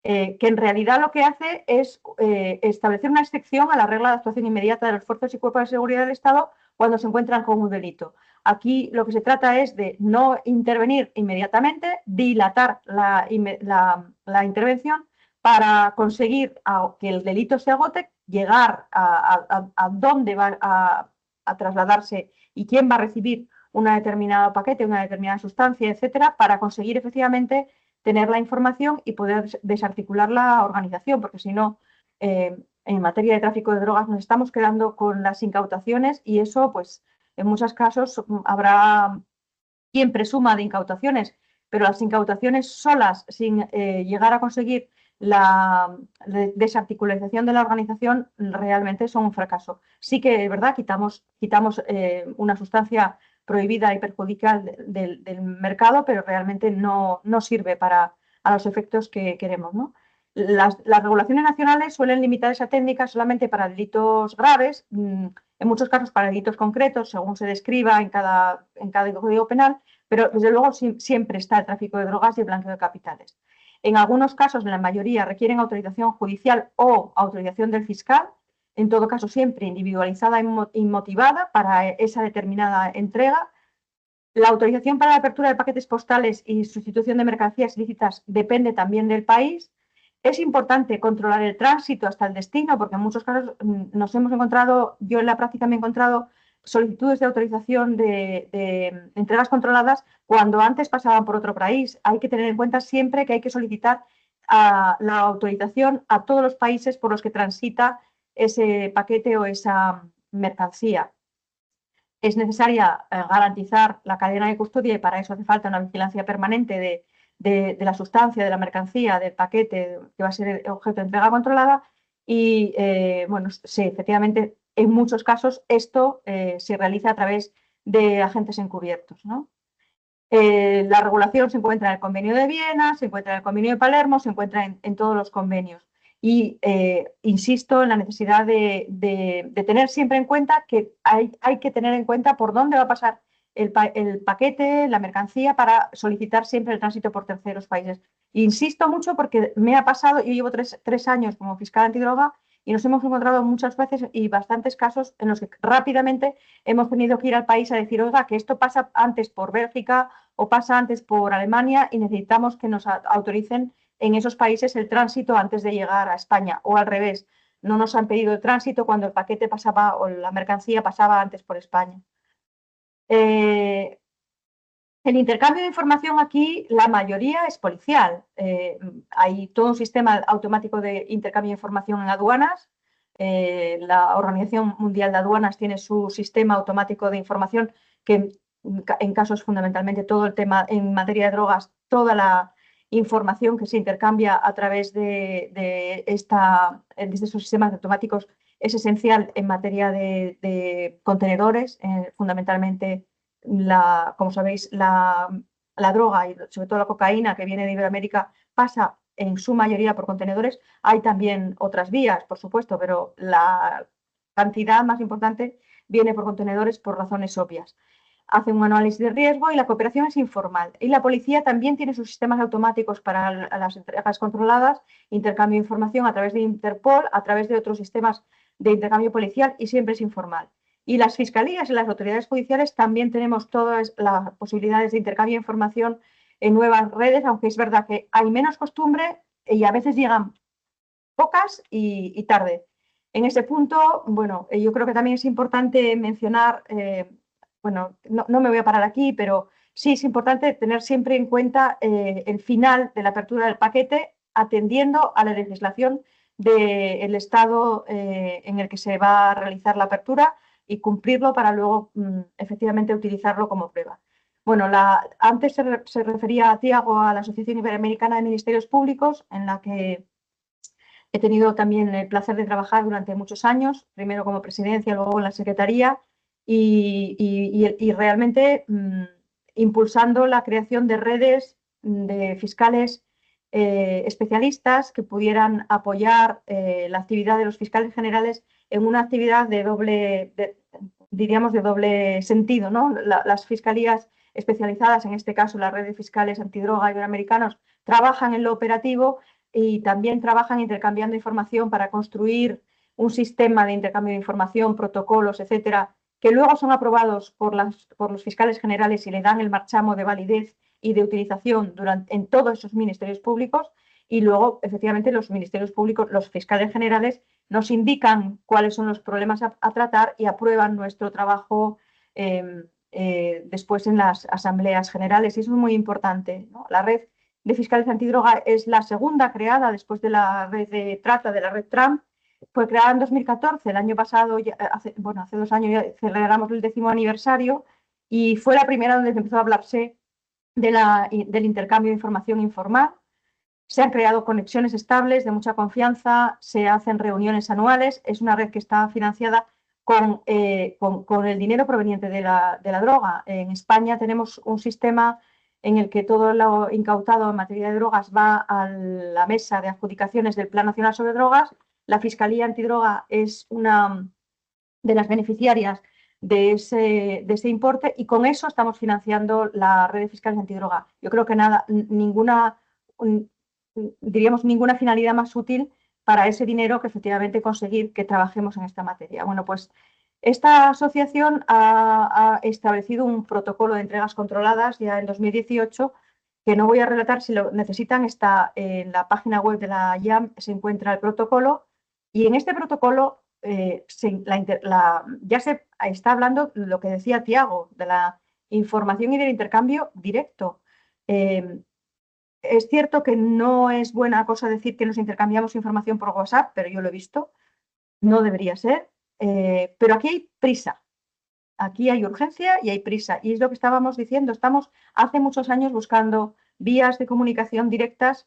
que en realidad lo que hace es establecer una excepción a la regla de actuación inmediata de los fuerzas y cuerpos de seguridad del Estado cuando se encuentran con un delito. Aquí lo que se trata es de no intervenir inmediatamente, dilatar la intervención para conseguir que el delito se agote, llegar a dónde va a trasladarse y quién va a recibir un determinado paquete, una determinada sustancia, etcétera, para conseguir efectivamente tener la información y poder desarticular la organización, porque si no, en materia de tráfico de drogas nos estamos quedando con las incautaciones y eso, pues, en muchos casos habrá quien presuma de incautaciones, pero las incautaciones solas, sin llegar a conseguir la desarticularización de la organización, realmente son un fracaso. Sí que es verdad, quitamos una sustancia prohibida y perjudicial del mercado, pero realmente no sirve a los efectos que queremos, ¿no? Las regulaciones nacionales suelen limitar esa técnica solamente para delitos graves, en muchos casos para delitos concretos, según se describa en cada código penal, pero desde luego siempre está el tráfico de drogas y el blanqueo de capitales. En algunos casos, en la mayoría, requieren autorización judicial o autorización del fiscal, en todo caso siempre individualizada y motivada para esa determinada entrega. La autorización para la apertura de paquetes postales y sustitución de mercancías ilícitas depende también del país. Es importante controlar el tránsito hasta el destino, porque en muchos casos nos hemos encontrado, yo en la práctica me he encontrado solicitudes de autorización de entregas controladas cuando antes pasaban por otro país. Hay que tener en cuenta siempre que hay que solicitar la autorización a todos los países por los que transita ese paquete o esa mercancía. Es necesaria garantizar la cadena de custodia y para eso hace falta una vigilancia permanente de la sustancia, de la mercancía, del paquete que va a ser el objeto de entrega controlada y, bueno, sí, efectivamente, en muchos casos esto se realiza a través de agentes encubiertos, ¿no? La regulación se encuentra en el Convenio de Viena, se encuentra en el Convenio de Palermo, se encuentra en todos los convenios. Y insisto en la necesidad de tener siempre en cuenta que hay que tener en cuenta por dónde va a pasar el paquete, la mercancía, para solicitar siempre el tránsito por terceros países. Insisto mucho porque me ha pasado, yo llevo tres años como fiscal antidroga y nos hemos encontrado muchas veces y bastantes casos en los que rápidamente hemos tenido que ir al país a decir, oiga, que esto pasa antes por Bélgica o pasa antes por Alemania y necesitamos que nos autoricen en esos países el tránsito antes de llegar a España, o al revés, no nos han pedido el tránsito cuando el paquete pasaba o la mercancía pasaba antes por España. El intercambio de información aquí, la mayoría es policial. Hay todo un sistema automático de intercambio de información en aduanas. La Organización Mundial de Aduanas tiene su sistema automático de información que en casos fundamentalmente todo el tema en materia de drogas, toda la información que se intercambia a través de esos sistemas automáticos es esencial en materia de contenedores, fundamentalmente como sabéis, la droga y sobre todo la cocaína que viene de Iberoamérica pasa en su mayoría por contenedores. Hay también otras vías, por supuesto, pero la cantidad más importante viene por contenedores por razones obvias. Hace un análisis de riesgo y la cooperación es informal. Y la policía también tiene sus sistemas automáticos para las entregas controladas, intercambio de información a través de Interpol, a través de otros sistemas de intercambio policial y siempre es informal. Y las fiscalías y las autoridades judiciales también tenemos todas las posibilidades de intercambio de información en nuevas redes, aunque es verdad que hay menos costumbre y a veces llegan pocas y tarde. En ese punto, bueno, yo creo que también es importante mencionar, bueno, no me voy a parar aquí, pero sí es importante tener siempre en cuenta el final de la apertura del paquete, atendiendo a la legislación del Estado en el que se va a realizar la apertura y cumplirlo para luego efectivamente utilizarlo como prueba. Bueno, antes se refería a Tiago a la Asociación Iberoamericana de Ministerios Públicos, en la que he tenido también el placer de trabajar durante muchos años, primero como presidencia, luego en la secretaría, y realmente impulsando la creación de redes de fiscales especialistas que pudieran apoyar la actividad de los fiscales generales en una actividad diríamos de doble sentido, ¿no? Las fiscalías especializadas, en este caso la red de fiscales antidroga iberoamericanos, trabajan en lo operativo y también trabajan intercambiando información para construir un sistema de intercambio de información, protocolos, etcétera, que luego son aprobados por los fiscales generales y le dan el marchamo de validez y de utilización en todos esos ministerios públicos, y luego, efectivamente, los ministerios públicos, los fiscales generales, nos indican cuáles son los problemas a tratar y aprueban nuestro trabajo después en las asambleas generales, y eso es muy importante, ¿no? La red de fiscales antidroga es la segunda creada después de la red de trata, de la red Trump. Fue creada en 2014, el año pasado, hace 2 años ya celebramos el 10º aniversario, y fue la primera donde empezó a hablarse del intercambio de información informal. Se han creado conexiones estables de mucha confianza, se hacen reuniones anuales, es una red que está financiada con el dinero proveniente de la droga. En España tenemos un sistema en el que todo lo incautado en materia de drogas va a la mesa de adjudicaciones del Plan Nacional sobre Drogas. La Fiscalía Antidroga es una de las beneficiarias de ese importe, y con eso estamos financiando la red de fiscales antidroga. Yo creo que ninguna finalidad más útil para ese dinero que efectivamente conseguir que trabajemos en esta materia. Bueno, pues esta asociación ha establecido un protocolo de entregas controladas ya en 2018, que no voy a relatar, si lo necesitan, está en la página web de la IAM, se encuentra el protocolo, y en este protocolo ya se está hablando lo que decía Tiago, de la información y del intercambio directo. Es cierto que no es buena cosa decir que nos intercambiamos información por WhatsApp, pero yo lo he visto, no debería ser, pero aquí hay prisa, aquí hay urgencia y hay prisa, y es lo que estábamos diciendo, estamos hace muchos años buscando vías de comunicación directas,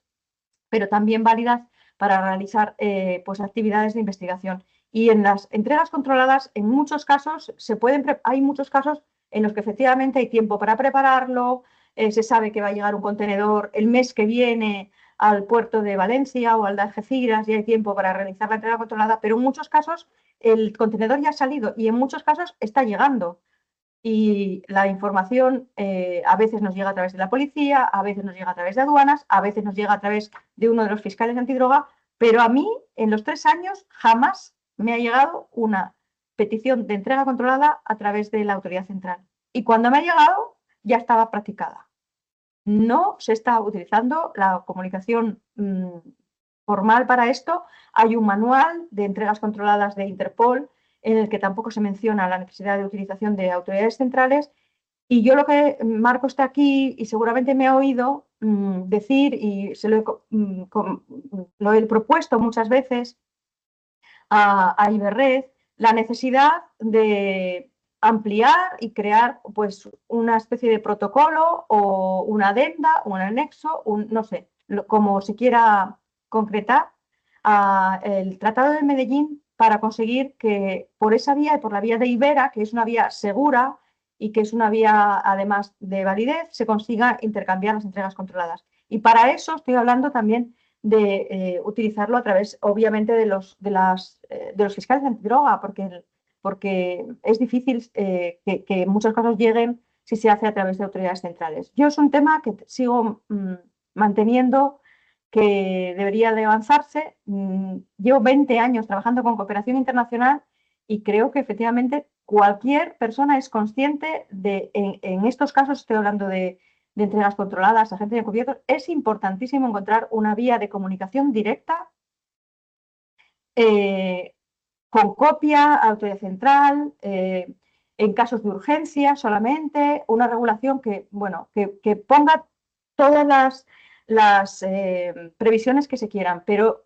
pero también válidas para realizar pues actividades de investigación. Y en las entregas controladas, en muchos casos, hay muchos casos en los que efectivamente hay tiempo para prepararlo, se sabe que va a llegar un contenedor el mes que viene al puerto de Valencia o al de Algeciras y hay tiempo para realizar la entrega controlada, pero en muchos casos el contenedor ya ha salido y en muchos casos está llegando. Y la información a veces nos llega a través de la policía, a veces nos llega a través de aduanas, a veces nos llega a través de uno de los fiscales antidroga, pero a mí en los 3 años jamás me ha llegado una petición de entrega controlada a través de la autoridad central. Y cuando me ha llegado ya estaba practicada. No se está utilizando la comunicación formal para esto. Hay un manual de entregas controladas de Interpol en el que tampoco se menciona la necesidad de utilización de autoridades centrales, y yo lo que Marco está aquí y seguramente me ha oído decir, y lo he propuesto muchas veces a Iberred, la necesidad de ampliar y crear pues una especie de protocolo o una adenda, un anexo, no sé, como se quiera concretar, el Tratado de Medellín, para conseguir que por esa vía y por la vía de Ibera, que es una vía segura y que es una vía además de validez, se consiga intercambiar las entregas controladas. Y para eso estoy hablando también de utilizarlo a través, obviamente, de los fiscales antidroga, porque es difícil que en muchos casos lleguen si se hace a través de autoridades centrales. Yo es un tema que sigo manteniendo, que debería de avanzarse. Llevo 20 años trabajando con cooperación internacional y creo que efectivamente cualquier persona es consciente de, en estos casos estoy hablando de entregas controladas, agentes encubiertos, es importantísimo encontrar una vía de comunicación directa con copia, autoridad central, en casos de urgencia solamente, una regulación que ponga todas las previsiones que se quieran, pero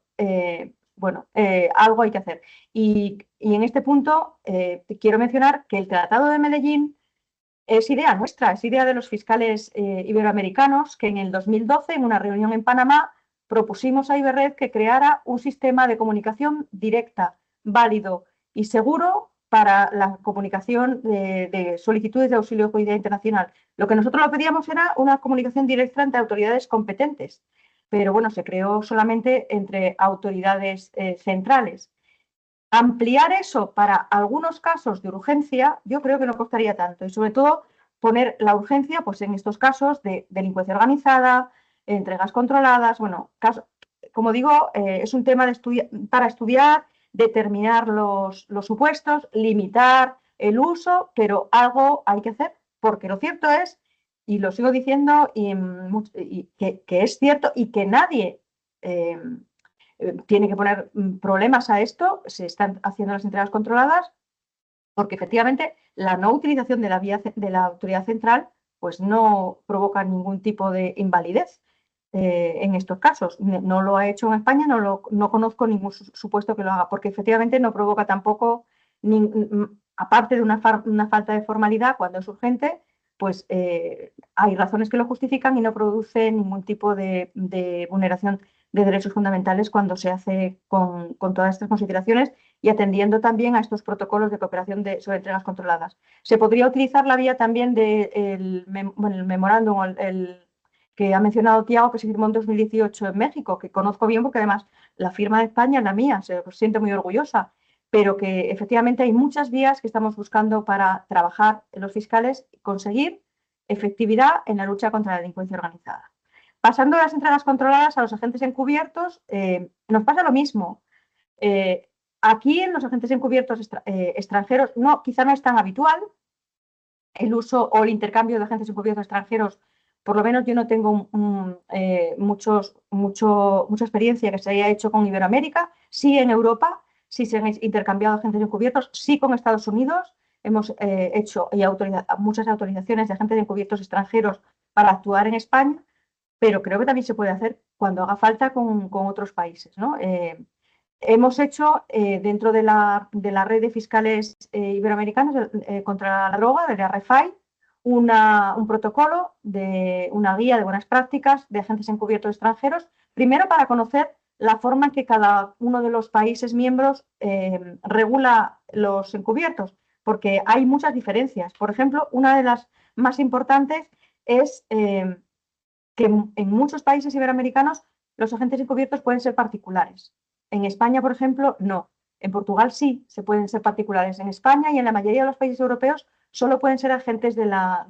algo hay que hacer. Y en este punto quiero mencionar que el Tratado de Medellín es idea nuestra, es idea de los fiscales iberoamericanos, que en el 2012, en una reunión en Panamá, propusimos a Iberred que creara un sistema de comunicación directa, válido y seguro para la comunicación de solicitudes de auxilio de justicia internacional. Lo que nosotros lo pedíamos era una comunicación directa entre autoridades competentes, pero bueno, se creó solamente entre autoridades centrales. Ampliar eso para algunos casos de urgencia, yo creo que no costaría tanto, y sobre todo poner la urgencia pues, en estos casos de delincuencia organizada, entregas controladas, bueno, como digo, es un tema para estudiar, determinar los supuestos, limitar el uso, pero algo hay que hacer, porque lo cierto es, y lo sigo diciendo, que es cierto y que nadie tiene que poner problemas a esto, se están haciendo las entregas controladas, porque efectivamente la no utilización de la vía de la autoridad central pues no provoca ningún tipo de invalidez en estos casos. No lo ha hecho en España, no conozco ningún supuesto que lo haga, porque efectivamente no provoca tampoco, aparte de una falta de formalidad cuando es urgente, pues hay razones que lo justifican y no produce ningún tipo de vulneración de derechos fundamentales cuando se hace con todas estas consideraciones y atendiendo también a estos protocolos de cooperación sobre entregas controladas. Se podría utilizar la vía también del memorándum, que ha mencionado Tiago, que se firmó en 2018 en México, que conozco bien porque además la firma de España es la mía, se siente muy orgullosa, pero que efectivamente hay muchas vías que estamos buscando para trabajar en los fiscales y conseguir efectividad en la lucha contra la delincuencia organizada. Pasando de las entregas controladas a los agentes encubiertos, nos pasa lo mismo. Aquí en los agentes encubiertos extranjeros quizá no es tan habitual el uso o el intercambio de agentes encubiertos extranjeros. Por lo menos yo no tengo mucha experiencia que se haya hecho con Iberoamérica. Sí en Europa, sí se han intercambiado agentes encubiertos, sí con Estados Unidos. Hemos hecho muchas autorizaciones de agentes encubiertos extranjeros para actuar en España, pero creo que también se puede hacer cuando haga falta con otros países, ¿no? Hemos hecho dentro de la red de fiscales iberoamericanos contra la droga, de la RFI, un protocolo, una guía de buenas prácticas de agentes encubiertos extranjeros, primero para conocer la forma en que cada uno de los países miembros regula los encubiertos, porque hay muchas diferencias. Por ejemplo, una de las más importantes es que en muchos países iberoamericanos los agentes encubiertos pueden ser particulares. En España, por ejemplo, no. En Portugal sí, se pueden ser particulares. En España y en la mayoría de los países europeos solo pueden ser agentes de las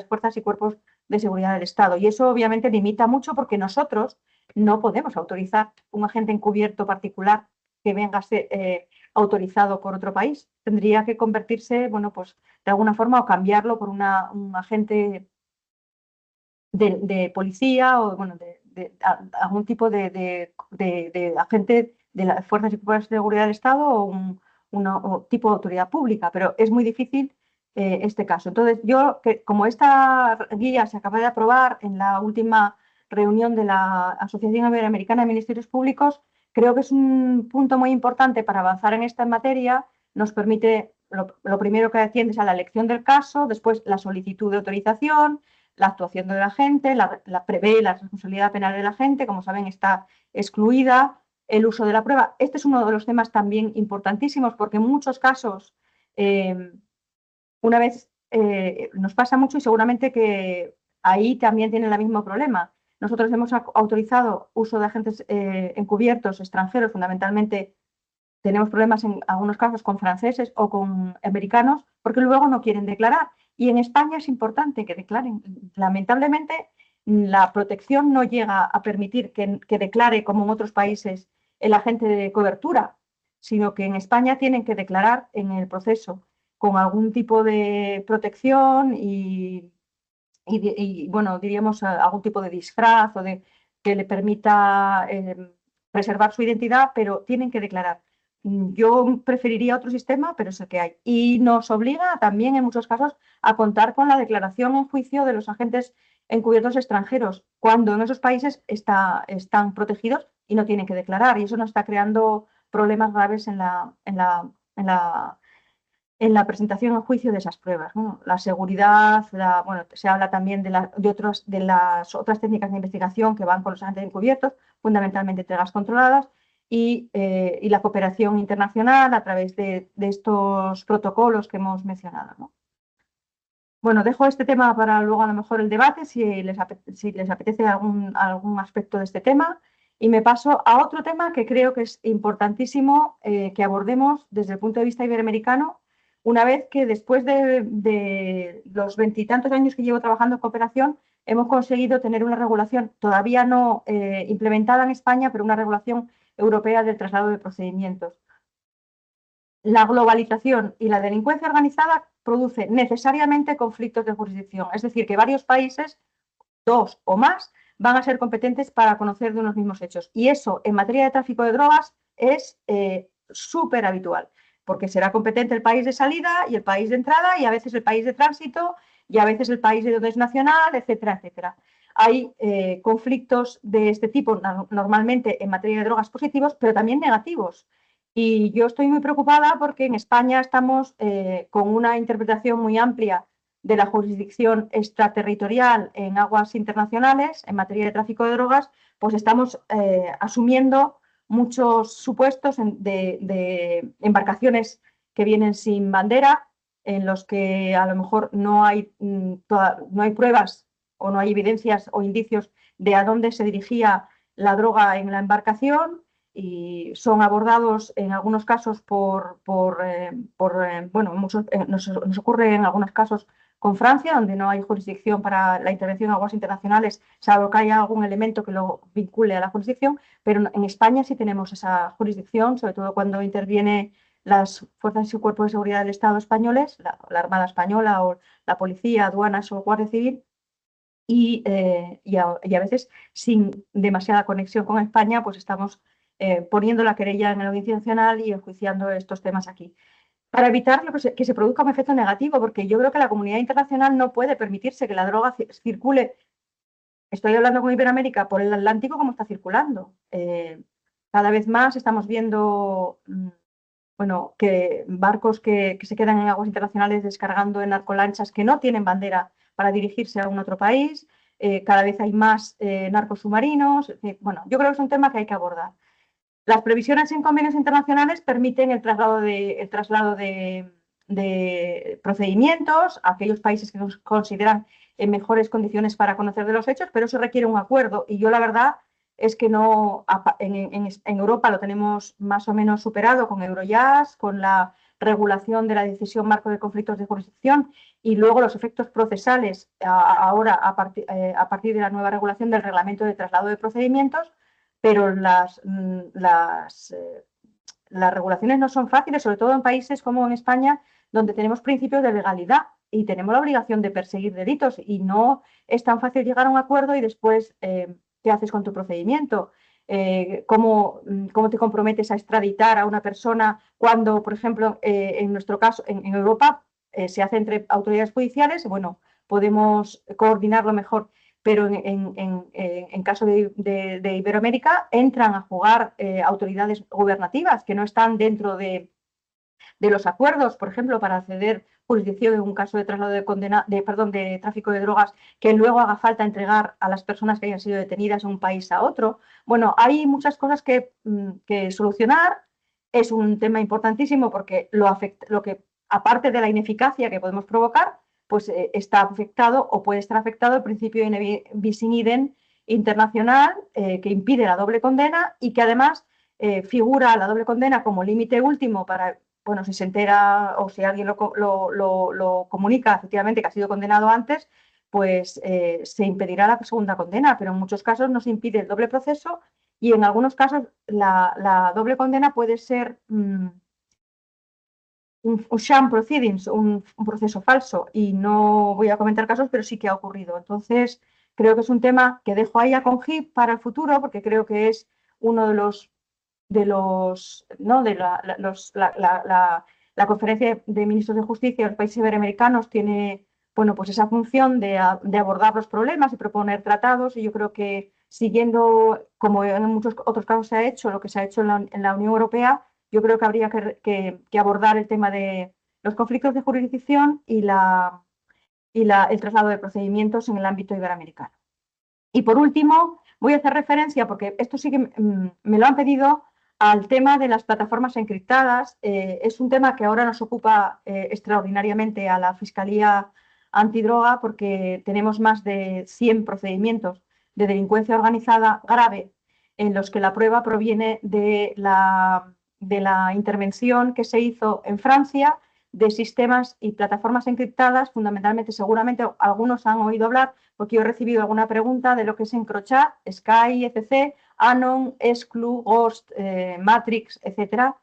fuerzas y cuerpos de seguridad del Estado. Y eso obviamente limita mucho porque nosotros no podemos autorizar un agente encubierto particular que venga a ser autorizado por otro país. Tendría que convertirse, bueno, pues de alguna forma o cambiarlo por un agente de policía o bueno, algún tipo de agente de las fuerzas y cuerpos de seguridad del Estado o un tipo de autoridad pública, pero es muy difícil este caso. Entonces, como esta guía se acaba de aprobar en la última reunión de la Asociación Iberoamericana de Ministerios Públicos, creo que es un punto muy importante para avanzar en esta materia. Nos permite, lo primero que atiende es a la elección del caso, después la solicitud de autorización, la actuación del agente, prevé la responsabilidad penal del agente, como saben, está excluida, el uso de la prueba. Este es uno de los temas también importantísimos porque en muchos casos, una vez nos pasa mucho y seguramente que ahí también tienen el mismo problema. Nosotros hemos autorizado uso de agentes encubiertos extranjeros, fundamentalmente tenemos problemas en algunos casos con franceses o con americanos porque luego no quieren declarar. Y en España es importante que declaren. Lamentablemente, la protección no llega a permitir que declare, como en otros países, el agente de cobertura, sino que en España tienen que declarar en el proceso con algún tipo de protección y bueno, diríamos algún tipo de disfraz o que le permita preservar su identidad, pero tienen que declarar. Yo preferiría otro sistema, pero es el que hay. Y nos obliga también, en muchos casos, a contar con la declaración en juicio de los agentes encubiertos extranjeros, cuando en esos países están protegidos y no tienen que declarar. Y eso nos está creando problemas graves en la presentación en juicio de esas pruebas, ¿no? La seguridad, bueno, se habla también de las otras técnicas de investigación que van con los agentes encubiertos, fundamentalmente entregas controladas, y la cooperación internacional a través de estos protocolos que hemos mencionado, ¿no? Bueno, dejo este tema para luego a lo mejor el debate, si les apetece algún aspecto de este tema, y me paso a otro tema que creo que es importantísimo que abordemos desde el punto de vista iberoamericano, una vez que después de los 20 y tantos años que llevo trabajando en cooperación, hemos conseguido tener una regulación todavía no implementada en España, pero una regulación europea del traslado de procedimientos. La globalización y la delincuencia organizada produce necesariamente conflictos de jurisdicción, es decir, que varios países, 2 o más, van a ser competentes para conocer de unos mismos hechos. Y eso, en materia de tráfico de drogas, es súper habitual, porque será competente el país de salida y el país de entrada, y a veces el país de tránsito, y a veces el país de donde es nacional, etcétera, etcétera. Hay conflictos de este tipo normalmente en materia de drogas positivos, pero también negativos. Y yo estoy muy preocupada porque en España estamos con una interpretación muy amplia de la jurisdicción extraterritorial en aguas internacionales en materia de tráfico de drogas, pues estamos asumiendo muchos supuestos de embarcaciones que vienen sin bandera, en los que a lo mejor no hay pruebas o no hay evidencias o indicios de a dónde se dirigía la droga en la embarcación, y son abordados en algunos casos bueno, nos ocurre en algunos casos con Francia, donde no hay jurisdicción para la intervención en aguas internacionales, salvo que haya algún elemento que lo vincule a la jurisdicción, pero en España sí tenemos esa jurisdicción, sobre todo cuando intervienen las fuerzas y cuerpos de seguridad del Estado españoles, la Armada Española o la Policía, Aduanas o Guardia Civil, y a veces sin demasiada conexión con España, pues estamos poniendo la querella en la Audiencia Nacional y enjuiciando estos temas aquí, para evitar que se produzca un efecto negativo, porque yo creo que la comunidad internacional no puede permitirse que la droga circule, estoy hablando con Iberoamérica, por el Atlántico como está circulando. Cada vez más estamos viendo bueno, que barcos que se quedan en aguas internacionales descargando en narcolanchas que no tienen bandera para dirigirse a un otro país. Cada vez hay más narcos submarinos. Bueno, yo creo que es un tema que hay que abordar. Las previsiones en convenios internacionales permiten el traslado de procedimientos a aquellos países que nos consideran en mejores condiciones para conocer de los hechos, pero eso requiere un acuerdo. Y yo la verdad es que no, en Europa lo tenemos más o menos superado con Eurojust, con la regulación de la decisión marco de conflictos de jurisdicción, y luego los efectos procesales ahora a partir de la nueva regulación del reglamento de traslado de procedimientos, pero las regulaciones no son fáciles, sobre todo en países como en España, donde tenemos principios de legalidad y tenemos la obligación de perseguir delitos, y no es tan fácil llegar a un acuerdo y después ¿qué haces con tu procedimiento? ¿Cómo te comprometes a extraditar a una persona cuando, por ejemplo, en nuestro caso, en Europa, se hace entre autoridades judiciales? Bueno, podemos coordinarlo mejor, pero en caso de Iberoamérica entran a jugar autoridades gubernativas que no están dentro de los acuerdos, por ejemplo, para acceder jurisdicción en un caso de traslado de tráfico de drogas, que luego haga falta entregar a las personas que hayan sido detenidas de un país a otro. Bueno, hay muchas cosas que solucionar. Es un tema importantísimo porque lo que, aparte de la ineficacia que podemos provocar, pues está afectado o puede estar afectado el principio de ne bis in idem internacional, que impide la doble condena, y que además figura la doble condena como límite último para, bueno, si se entera o si alguien lo comunica efectivamente que ha sido condenado antes, pues se impedirá la segunda condena, pero en muchos casos no se impide el doble proceso, y en algunos casos la doble condena puede ser un sham proceedings, un proceso falso, y no voy a comentar casos, pero sí que ha ocurrido. Entonces, creo que es un tema que dejo ahí a CONGIP para el futuro, porque creo que es uno de la Conferencia de Ministros de Justicia de los países iberoamericanos tiene, bueno, pues esa función de abordar los problemas y proponer tratados, y yo creo que siguiendo, como en muchos otros casos se ha hecho, lo que se ha hecho en la Unión Europea, yo creo que habría que abordar el tema de los conflictos de jurisdicción y el traslado de procedimientos en el ámbito iberoamericano. Y por último, voy a hacer referencia, porque esto sí que me lo han pedido, al tema de las plataformas encriptadas. Es un tema que ahora nos ocupa extraordinariamente a la Fiscalía Antidroga, porque tenemos más de 100 procedimientos de delincuencia organizada grave en los que la prueba proviene de la intervención que se hizo en Francia de sistemas y plataformas encriptadas, fundamentalmente. Seguramente algunos han oído hablar, porque yo he recibido alguna pregunta de lo que es Encrochat, Sky, etc., Anon, Exclu, Ghost, Matrix, etcétera,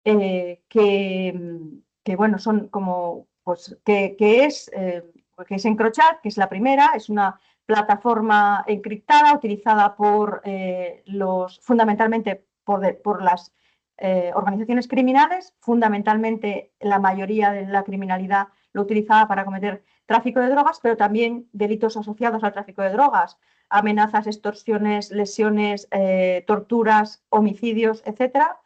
que bueno, son como, pues, que es Encrochat, que es la primera, es una plataforma encriptada utilizada por fundamentalmente por las organizaciones criminales. Fundamentalmente la mayoría de la criminalidad lo utilizaba para cometer tráfico de drogas, pero también delitos asociados al tráfico de drogas, amenazas, extorsiones, lesiones, torturas, homicidios, etcétera.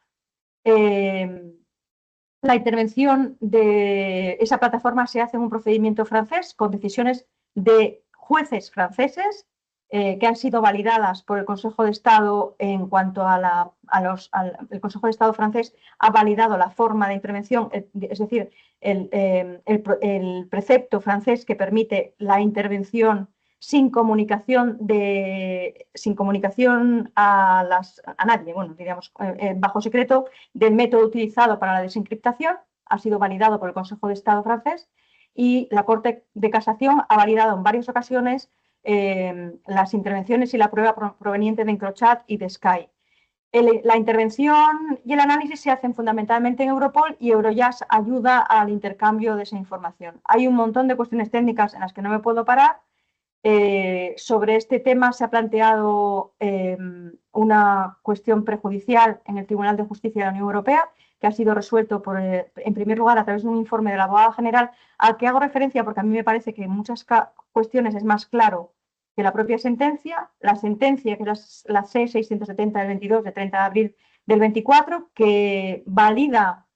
La intervención de esa plataforma se hace en un procedimiento francés con decisiones de jueces franceses que han sido validadas por el Consejo de Estado. En cuanto a el Consejo de Estado francés ha validado la forma de intervención, es decir, el precepto francés que permite la intervención sin comunicación a nadie, bueno, diríamos, bajo secreto, del método utilizado para la desencriptación. Ha sido validado por el Consejo de Estado francés, y la Corte de Casación ha validado en varias ocasiones las intervenciones y la prueba proveniente de Encrochat y de Sky. La intervención y el análisis se hacen fundamentalmente en Europol, y Eurojust ayuda al intercambio de esa información. Hay un montón de cuestiones técnicas en las que no me puedo parar. Sobre este tema se ha planteado una cuestión prejudicial en el Tribunal de Justicia de la Unión Europea, que ha sido resuelto en primer lugar a través de un informe de la abogada general, al que hago referencia porque a mí me parece que en muchas cuestiones es más claro que la propia sentencia. La sentencia, que es la C-670 del 22, de 30 de abril del 24, que valida,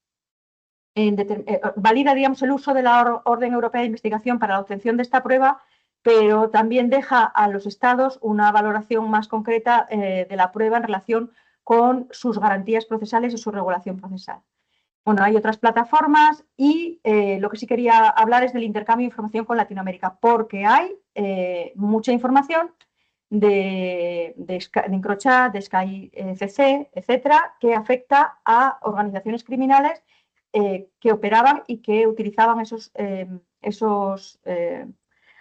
digamos, el uso de la Orden Europea de Investigación para la obtención de esta prueba, pero también deja a los Estados una valoración más concreta de la prueba en relación con sus garantías procesales y su regulación procesal. Bueno, hay otras plataformas, y lo que sí quería hablar es del intercambio de información con Latinoamérica, porque hay mucha información de Encrochat, de Sky CC, etcétera, que afecta a organizaciones criminales que operaban y que utilizaban esos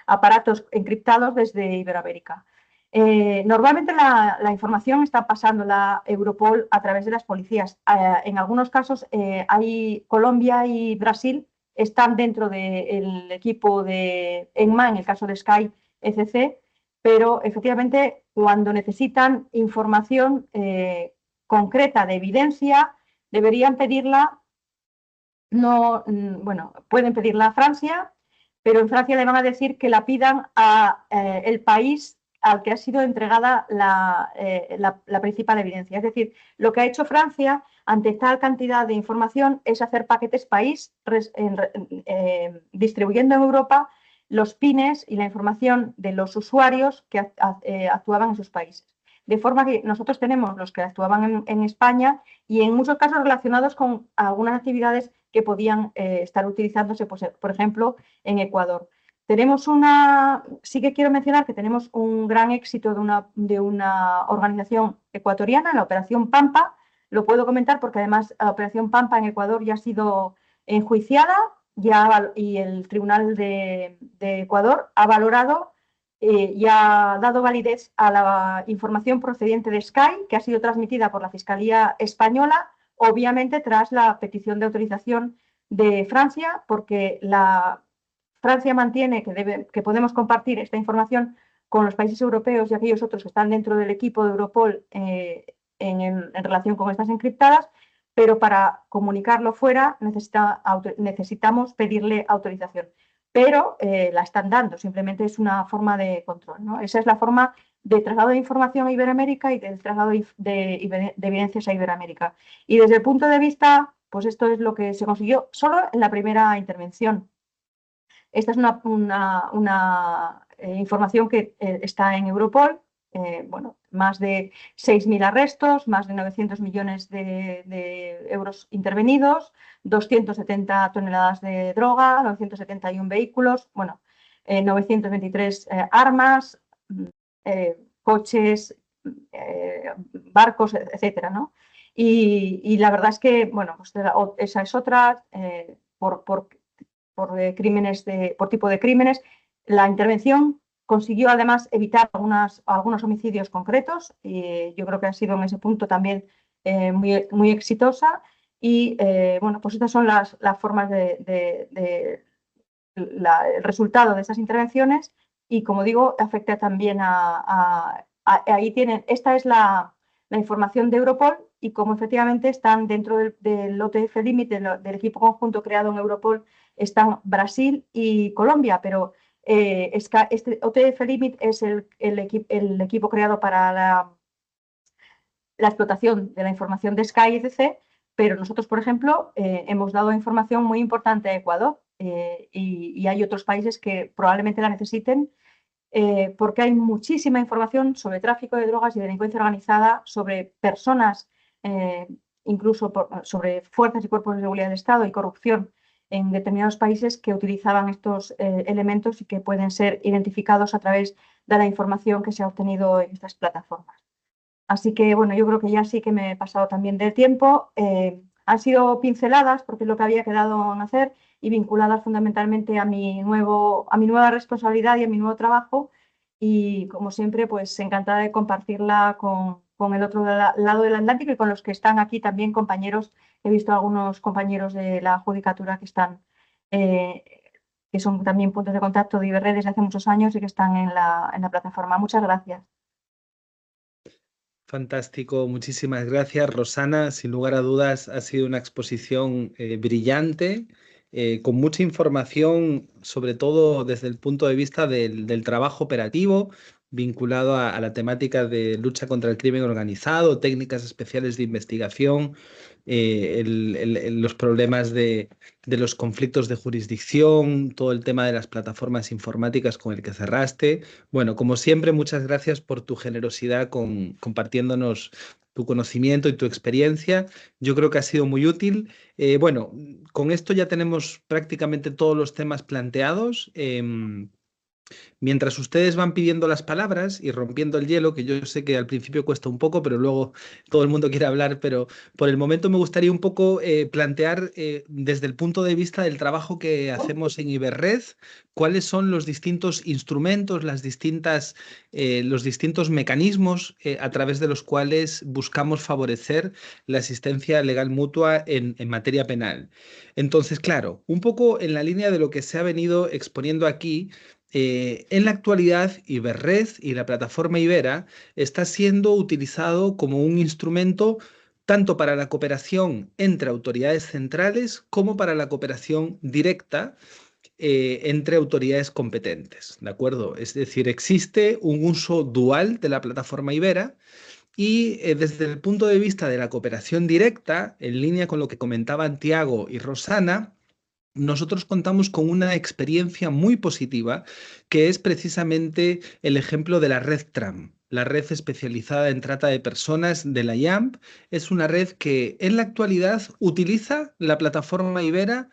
aparatos encriptados desde Iberoamérica. Normalmente la información está pasándola Europol a través de las policías. En algunos casos, Colombia y Brasil están dentro del equipo de ENMA, en el caso de Sky ECC, pero efectivamente cuando necesitan información concreta de evidencia, deberían pedirla. Bueno, pueden pedirla a Francia, pero en Francia le van a decir que la pidan a el país al que ha sido entregada la principal evidencia. Es decir, lo que ha hecho Francia ante tal cantidad de información es hacer paquetes país, distribuyendo en Europa los pines y la información de los usuarios que actuaban en sus países. De forma que nosotros tenemos los que actuaban en España, y en muchos casos relacionados con algunas actividades que podían estar utilizándose, pues, por ejemplo, en Ecuador. Sí que quiero mencionar que tenemos un gran éxito de una organización ecuatoriana, la Operación Pampa. Lo puedo comentar porque además la Operación Pampa en Ecuador ya ha sido enjuiciada, y el Tribunal de Ecuador ha valorado y ha dado validez a la información procedente de Sky, que ha sido transmitida por la Fiscalía Española, obviamente tras la petición de autorización de Francia, porque Francia mantiene que podemos compartir esta información con los países europeos y aquellos otros que están dentro del equipo de Europol en relación con estas encriptadas, pero para comunicarlo fuera necesitamos pedirle autorización. Pero la están dando, simplemente es una forma de control, ¿no? Esa es la forma de traslado de información a Iberoamérica y del traslado de evidencias a Iberoamérica. Y desde el punto de vista, pues esto es lo que se consiguió solo en la primera intervención. Esta es una información que está en Europol, bueno, más de 6.000 arrestos, más de 900 millones de euros intervenidos, 270 toneladas de droga, 971 vehículos, bueno, 923 armas, coches, barcos, etcétera, ¿no? Y la verdad es que, bueno, pues esa es otra, por crímenes por tipo de crímenes. La intervención consiguió además evitar algunos homicidios concretos, y yo creo que ha sido en ese punto también muy exitosa. Y bueno, pues estas son las formas el resultado de estas intervenciones, y como digo, afecta también ahí tienen, esta es la información de Europol, y como efectivamente están dentro del OTF Limit, del equipo conjunto creado en Europol, están Brasil y Colombia, pero este OTF Limit es el equipo creado para la explotación de la información de Sky, etc. Pero nosotros, por ejemplo, hemos dado información muy importante a Ecuador, y hay otros países que probablemente la necesiten, porque hay muchísima información sobre tráfico de drogas y delincuencia organizada, sobre personas, incluso sobre fuerzas y cuerpos de seguridad del Estado y corrupción en determinados países que utilizaban estos elementos y que pueden ser identificados a través de la información que se ha obtenido en estas plataformas. Así que, bueno, yo creo que ya sí que me he pasado también del tiempo. Han sido pinceladas, porque es lo que había quedado en hacer, y vinculadas fundamentalmente a mi nueva responsabilidad y a mi nuevo trabajo. Y, como siempre, pues encantada de compartirla con el otro lado del Atlántico y con los que están aquí también, compañeros. He visto algunos compañeros de la Judicatura que están, que son también puntos de contacto de Iberred desde hace muchos años y que están en la plataforma. Muchas gracias. Fantástico, muchísimas gracias, Rosana. Sin lugar a dudas, ha sido una exposición brillante, con mucha información, sobre todo desde el punto de vista del trabajo operativo, vinculado a la temática de lucha contra el crimen organizado, técnicas especiales de investigación, los problemas de los conflictos de jurisdicción, todo el tema de las plataformas informáticas con el que cerraste. Bueno, como siempre, muchas gracias por tu generosidad compartiéndonos tu conocimiento y tu experiencia. Yo creo que ha sido muy útil. Bueno, con esto ya tenemos prácticamente todos los temas planteados. Mientras ustedes van pidiendo las palabras y rompiendo el hielo, que yo sé que al principio cuesta un poco, pero luego todo el mundo quiere hablar, pero por el momento me gustaría un poco plantear desde el punto de vista del trabajo que hacemos en Iberred, cuáles son los distintos instrumentos, los distintos mecanismos a través de los cuales buscamos favorecer la asistencia legal mutua en materia penal. Entonces, claro, un poco en la línea de lo que se ha venido exponiendo aquí. En la actualidad, Iberred y la plataforma Ibera está siendo utilizado como un instrumento tanto para la cooperación entre autoridades centrales como para la cooperación directa entre autoridades competentes, ¿de acuerdo? Es decir, existe un uso dual de la plataforma Ibera. Y desde el punto de vista de la cooperación directa, en línea con lo que comentaban Tiago y Rosana, nosotros contamos con una experiencia muy positiva, que es precisamente el ejemplo de la red TRAM. La red especializada en trata de personas de la IAMP es una red que en la actualidad utiliza la plataforma Ibera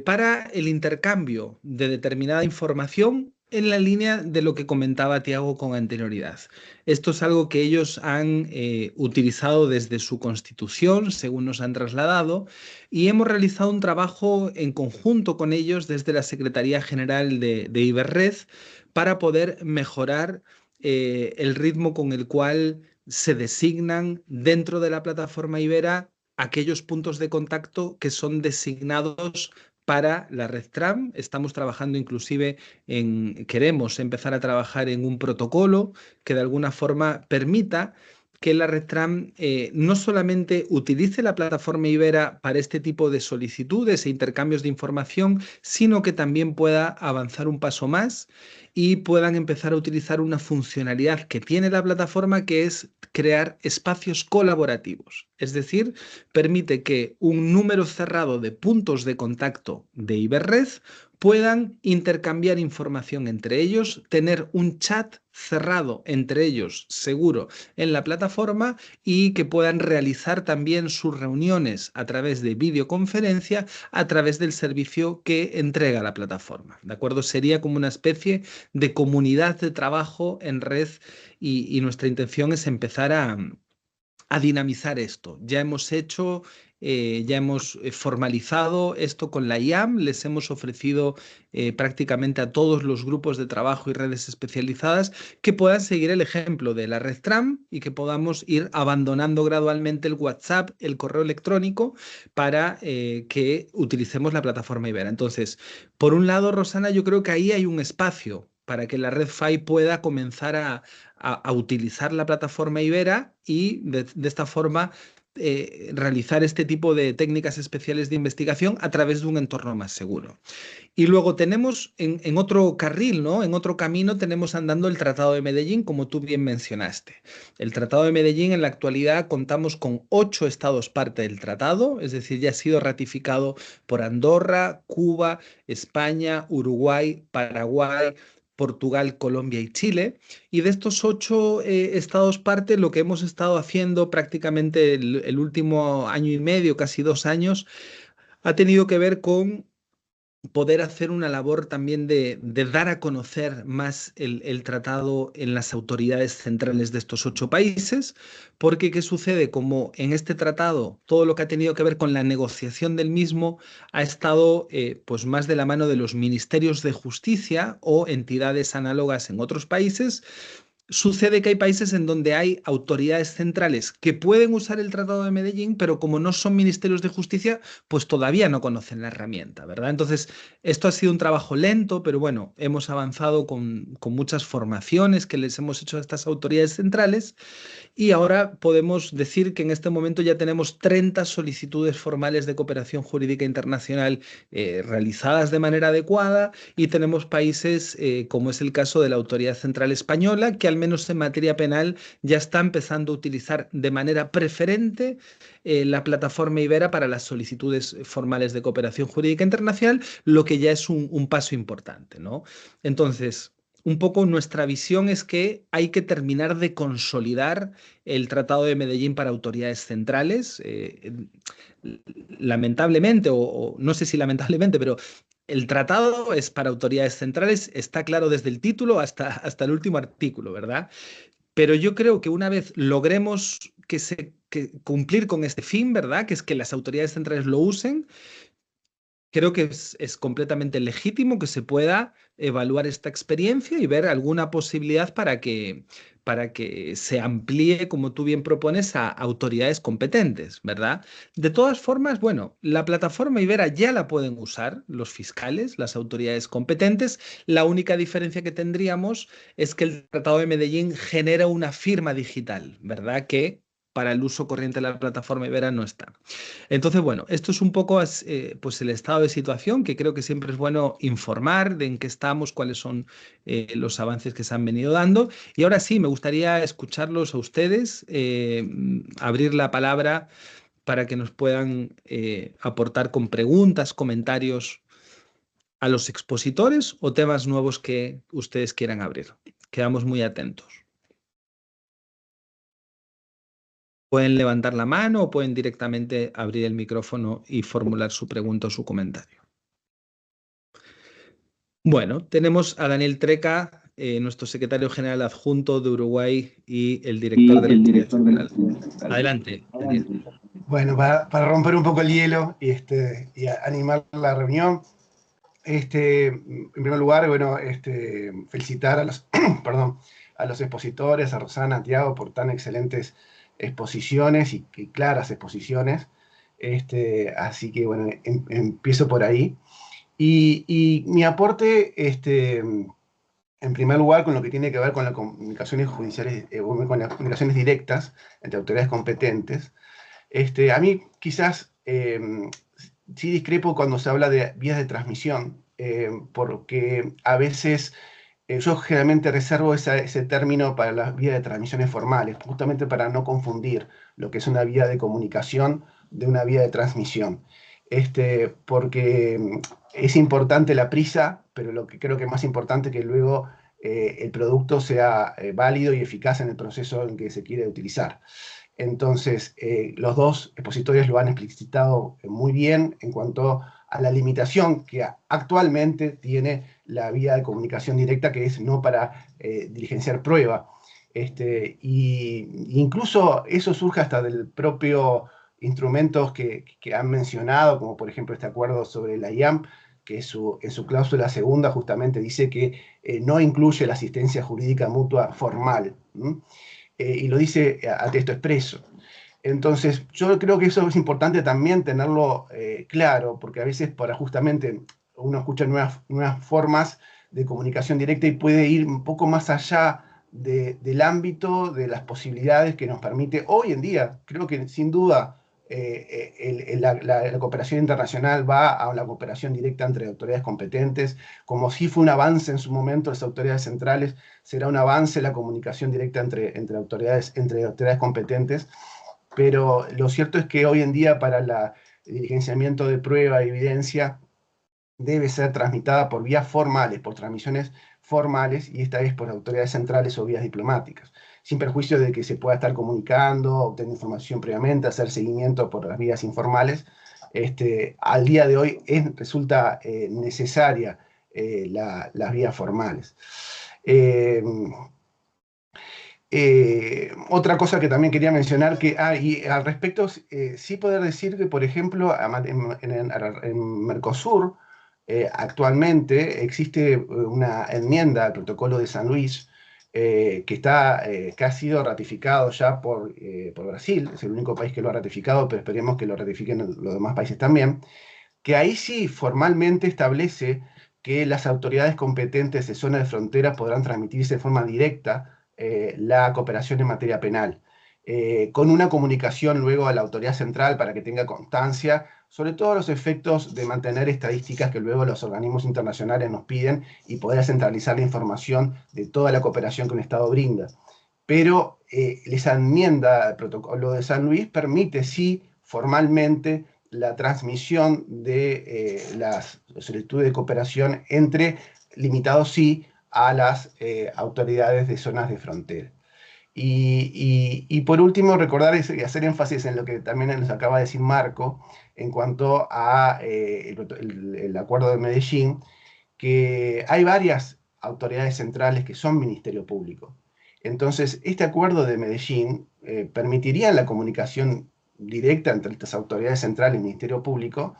para el intercambio de determinada información en la línea de lo que comentaba Tiago con anterioridad. Esto es algo que ellos han utilizado desde su constitución, según nos han trasladado, y hemos realizado un trabajo en conjunto con ellos desde la Secretaría General de Iberred para poder mejorar el ritmo con el cual se designan dentro de la plataforma Ibera aquellos puntos de contacto que son designados para la red TRAM. Estamos trabajando inclusive queremos empezar a trabajar en un protocolo que de alguna forma permita que la red TRAM no solamente utilice la plataforma Ibera para este tipo de solicitudes e intercambios de información, sino que también pueda avanzar un paso más y puedan empezar a utilizar una funcionalidad que tiene la plataforma, que es crear espacios colaborativos. Es decir, permite que un número cerrado de puntos de contacto de Iberred puedan intercambiar información entre ellos, tener un chat cerrado entre ellos, seguro, en la plataforma, y que puedan realizar también sus reuniones a través de videoconferencia, a través del servicio que entrega la plataforma. ¿De acuerdo? Sería como una especie de comunidad de trabajo en red, y nuestra intención es empezar a dinamizar esto. Ya hemos hecho, ya hemos formalizado esto con la IAM, les hemos ofrecido prácticamente a todos los grupos de trabajo y redes especializadas que puedan seguir el ejemplo de la red Tram y que podamos ir abandonando gradualmente el WhatsApp, el correo electrónico, para que utilicemos la plataforma Ibera. Entonces, por un lado, Rosana, yo creo que ahí hay un espacio para que la red FAI pueda comenzar a utilizar la plataforma Ibera y de esta forma realizar este tipo de técnicas especiales de investigación a través de un entorno más seguro. Y luego tenemos en otro carril, ¿no? En otro camino tenemos andando el Tratado de Medellín, como tú bien mencionaste. El Tratado de Medellín, en la actualidad contamos con 8 estados parte del tratado, es decir, ya ha sido ratificado por Andorra, Cuba, España, Uruguay, Paraguay, Portugal, Colombia y Chile. Y de estos 8 estados parte, lo que hemos estado haciendo prácticamente el último año y medio, casi 2 años, ha tenido que ver con poder hacer una labor también de dar a conocer más el tratado en las autoridades centrales de estos 8 países, porque ¿qué sucede? Como en este tratado todo lo que ha tenido que ver con la negociación del mismo ha estado pues más de la mano de los ministerios de justicia o entidades análogas en otros países. Sucede que hay países en donde hay autoridades centrales que pueden usar el Tratado de Medellín, pero como no son ministerios de justicia, pues todavía no conocen la herramienta, ¿verdad? Entonces, esto ha sido un trabajo lento, pero bueno, hemos avanzado con muchas formaciones que les hemos hecho a estas autoridades centrales, y ahora podemos decir que en este momento ya tenemos 30 solicitudes formales de cooperación jurídica internacional realizadas de manera adecuada, y tenemos países como es el caso de la Autoridad Central Española, que al menos en materia penal ya está empezando a utilizar de manera preferente la plataforma Ibera para las solicitudes formales de cooperación jurídica internacional, lo que ya es un paso importante, ¿no? Entonces, un poco nuestra visión es que hay que terminar de consolidar el Tratado de Medellín para autoridades centrales. Lamentablemente, o no sé si lamentablemente, pero el tratado es para autoridades centrales, está claro desde el título hasta el último artículo, ¿verdad? Pero yo creo que una vez logremos que cumplir con este fin, ¿verdad? Que es que las autoridades centrales lo usen. Creo que es completamente legítimo que se pueda evaluar esta experiencia y ver alguna posibilidad para que se amplíe, como tú bien propones, a autoridades competentes, ¿verdad? De todas formas, bueno, la plataforma Ibera ya la pueden usar los fiscales, las autoridades competentes. La única diferencia que tendríamos es que el Tratado de Medellín genera una firma digital, ¿verdad? Que para el uso corriente de la plataforma Ibera no está. Entonces, bueno, esto es un poco pues el estado de situación, que creo que siempre es bueno informar de en qué estamos, cuáles son los avances que se han venido dando. Y ahora sí, me gustaría escucharlos a ustedes, abrir la palabra para que nos puedan aportar con preguntas, comentarios a los expositores o temas nuevos que ustedes quieran abrir. Quedamos muy atentos. Pueden levantar la mano o pueden directamente abrir el micrófono y formular su pregunta o su comentario. Bueno, tenemos a Daniel Treca, nuestro secretario general adjunto de Uruguay y el director del General. Adelante, Daniel. Bueno, para romper un poco el hielo y animar la reunión, en primer lugar, bueno, felicitar a los, perdón, a los expositores, a Rosana, a Tiago, por tan excelentes exposiciones y claras exposiciones. Así que, bueno, empiezo por ahí. Y mi aporte, en primer lugar, con lo que tiene que ver con las comunicaciones judiciales, con las comunicaciones directas entre autoridades competentes. A mí quizás sí discrepo cuando se habla de vías de transmisión, porque a veces yo generalmente reservo ese término para las vías de transmisiones formales, justamente para no confundir lo que es una vía de comunicación de una vía de transmisión. Porque es importante la prisa, pero lo que creo que es más importante es que luego el producto sea válido y eficaz en el proceso en que se quiere utilizar. Entonces, los dos expositores lo han explicitado muy bien en cuanto a la limitación que actualmente tiene la vía de comunicación directa, que es no para diligenciar prueba. Y incluso eso surge hasta del propio instrumentos que han mencionado, como por ejemplo este acuerdo sobre la IAM, que en su cláusula segunda justamente dice que no incluye la asistencia jurídica mutua formal, y lo dice a texto expreso. Entonces, yo creo que eso es importante también tenerlo claro, porque a veces para justamente uno escucha nuevas formas de comunicación directa y puede ir un poco más allá del ámbito, de las posibilidades que nos permite hoy en día. Creo que sin duda la cooperación internacional va a la cooperación directa entre autoridades competentes, como si fue un avance en su momento las autoridades centrales, será un avance la comunicación directa entre autoridades competentes. Pero lo cierto es que hoy en día para el diligenciamiento de prueba y evidencia debe ser transmitida por vías formales, por transmisiones formales, y esta vez por autoridades centrales o vías diplomáticas, sin perjuicio de que se pueda estar comunicando, obtener información previamente, hacer seguimiento por las vías informales. Al día de hoy resulta necesaria las vías formales. Otra cosa que también quería mencionar, y al respecto, sí poder decir que, por ejemplo, en Mercosur, actualmente existe una enmienda al protocolo de San Luis, que ha sido ratificado ya por Brasil, es el único país que lo ha ratificado, pero esperemos que lo ratifiquen los demás países también, que ahí sí formalmente establece que las autoridades competentes de zona de frontera podrán transmitirse de forma directa la cooperación en materia penal, con una comunicación luego a la autoridad central para que tenga constancia, sobre todo los efectos de mantener estadísticas que luego los organismos internacionales nos piden y poder centralizar la información de toda la cooperación que un Estado brinda. Pero esa enmienda al protocolo de San Luis permite, sí, formalmente, la transmisión de las solicitudes de cooperación limitados, sí, a las autoridades de zonas de frontera. Y por último, recordar y hacer énfasis en lo que también nos acaba de decir Marco, en cuanto a el acuerdo de Medellín, que hay varias autoridades centrales que son Ministerio Público. Entonces, este acuerdo de Medellín permitiría la comunicación directa entre estas autoridades centrales y Ministerio Público,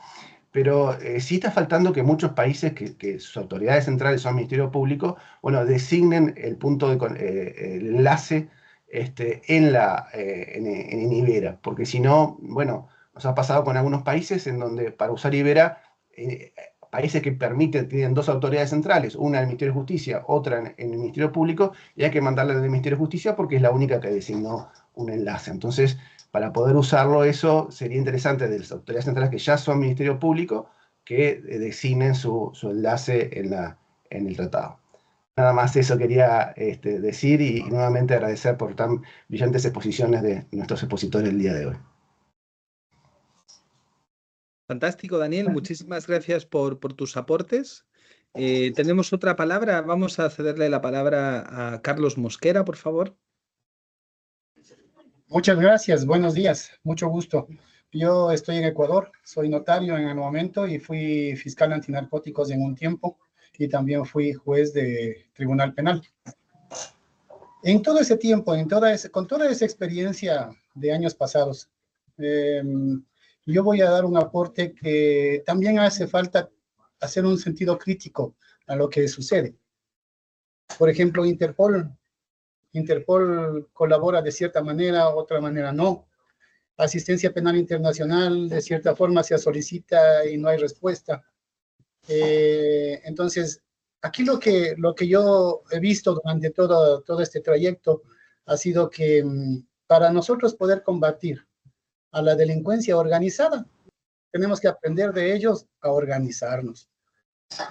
pero sí está faltando que muchos países que sus autoridades centrales son Ministerio Público, bueno, designen el punto el enlace en Ibera, porque si no, bueno, nos ha pasado con algunos países en donde para usar Ibera, países que tienen dos autoridades centrales, una en el Ministerio de Justicia, otra en el Ministerio Público, y hay que mandarla del Ministerio de Justicia porque es la única que designó un enlace. Entonces, para poder usarlo eso, sería interesante de las autoridades centrales que ya son Ministerio Público, que designen su enlace en el tratado. Nada más eso quería decir y nuevamente agradecer por tan brillantes exposiciones de nuestros expositores el día de hoy. Fantástico, Daniel. Muchísimas gracias por tus aportes. Tenemos otra palabra. Vamos a cederle la palabra a Carlos Mosquera, por favor. Muchas gracias. Buenos días. Mucho gusto. Yo estoy en Ecuador. Soy notario en el momento y fui fiscal antinarcóticos en un tiempo y también fui juez de tribunal penal. En todo ese tiempo, con toda esa experiencia de años pasados, yo voy a dar un aporte que también hace falta hacer un sentido crítico a lo que sucede. Por ejemplo, Interpol colabora de cierta manera, otra manera no. Asistencia penal internacional, de cierta forma se solicita y no hay respuesta. Entonces, aquí lo que yo he visto durante todo este trayecto ha sido que para nosotros poder combatir a la delincuencia organizada, tenemos que aprender de ellos a organizarnos.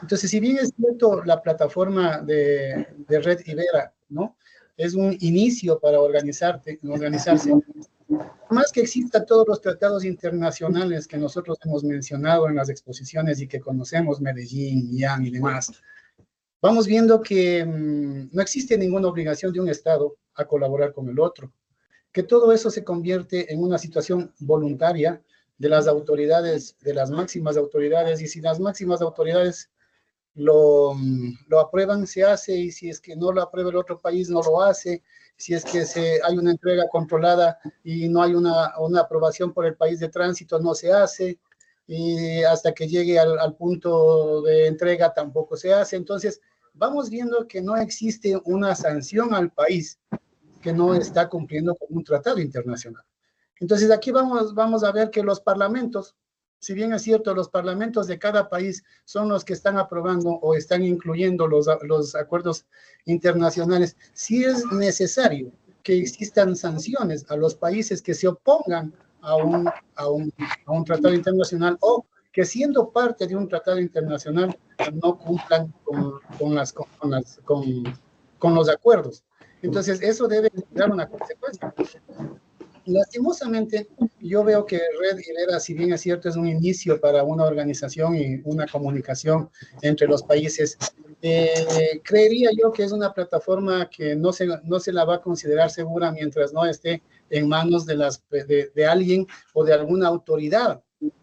Entonces, si bien es cierto, la plataforma de Red Ibera, ¿no?, es un inicio para organizarse, más que existan todos los tratados internacionales que nosotros hemos mencionado en las exposiciones y que conocemos, Medellín, Miami y demás, vamos viendo que no existe ninguna obligación de un Estado a colaborar con el otro, que todo eso se convierte en una situación voluntaria de las autoridades, de las máximas autoridades, y si las máximas autoridades lo aprueban, se hace, y si es que no lo aprueba el otro país, no lo hace. Si es que hay una entrega controlada y no hay una aprobación por el país de tránsito, no se hace, y hasta que llegue al punto de entrega tampoco se hace. Entonces, vamos viendo que no existe una sanción al país que no está cumpliendo con un tratado internacional. Entonces, aquí vamos a ver que los parlamentos, si bien es cierto, los parlamentos de cada país son los que están aprobando o están incluyendo los acuerdos internacionales, sí es necesario que existan sanciones a los países que se opongan a un tratado internacional, o que siendo parte de un tratado internacional no cumplan con los acuerdos. Entonces, eso debe dar una consecuencia. Lastimosamente, yo veo que Red Ibera, si bien es cierto, es un inicio para una organización y una comunicación entre los países, creería yo que es una plataforma que no se la va a considerar segura mientras no esté en manos de alguien o de alguna autoridad,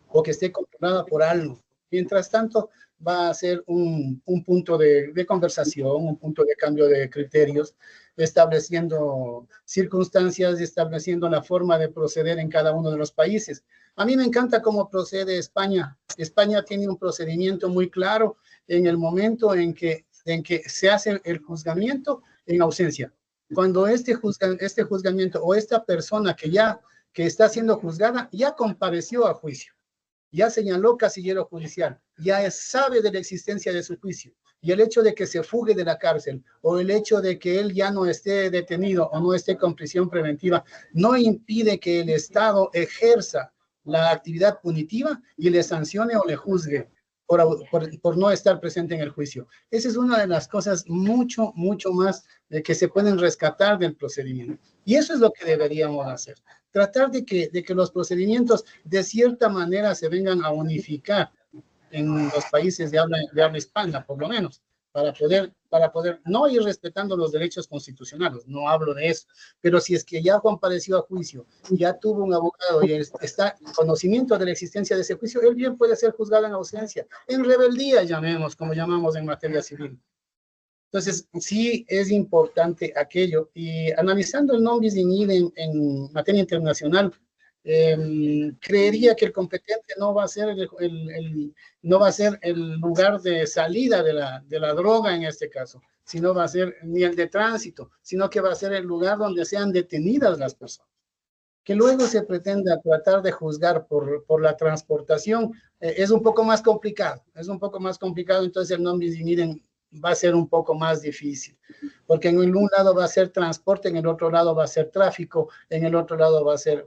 o que esté controlada por algo. Mientras tanto, va a ser un punto de conversación, un punto de cambio de criterios, estableciendo circunstancias y estableciendo la forma de proceder en cada uno de los países. A mí me encanta cómo procede España. España tiene un procedimiento muy claro en el momento en que se hace el juzgamiento en ausencia. Cuando este juzgamiento o esta persona que está siendo juzgada ya compareció a juicio, ya señaló casillero judicial, ya sabe de la existencia de su juicio, y el hecho de que se fugue de la cárcel, o el hecho de que él ya no esté detenido o no esté con prisión preventiva, no impide que el Estado ejerza la actividad punitiva y le sancione o le juzgue por no estar presente en el juicio. Esa es una de las cosas mucho más que se pueden rescatar del procedimiento. Y eso es lo que deberíamos hacer. Tratar de que los procedimientos de cierta manera se vengan a unificar en los países de habla hispana, por lo menos, para poder no ir respetando los derechos constitucionales, no hablo de eso, pero si es que ya compareció a juicio, ya tuvo un abogado y está en conocimiento de la existencia de ese juicio, él bien puede ser juzgado en ausencia, en rebeldía, como llamamos en materia civil. Entonces, sí es importante aquello, y analizando el non bis in idem en materia internacional, creería que el competente no va a ser el lugar de salida de la droga en este caso, sino va a ser ni el de tránsito, sino que va a ser el lugar donde sean detenidas las personas. Que luego se pretenda tratar de juzgar por la transportación, es un poco más complicado, entonces el non bis in idem va a ser un poco más difícil, porque en un lado va a ser transporte, en el otro lado va a ser tráfico, en el otro lado va a ser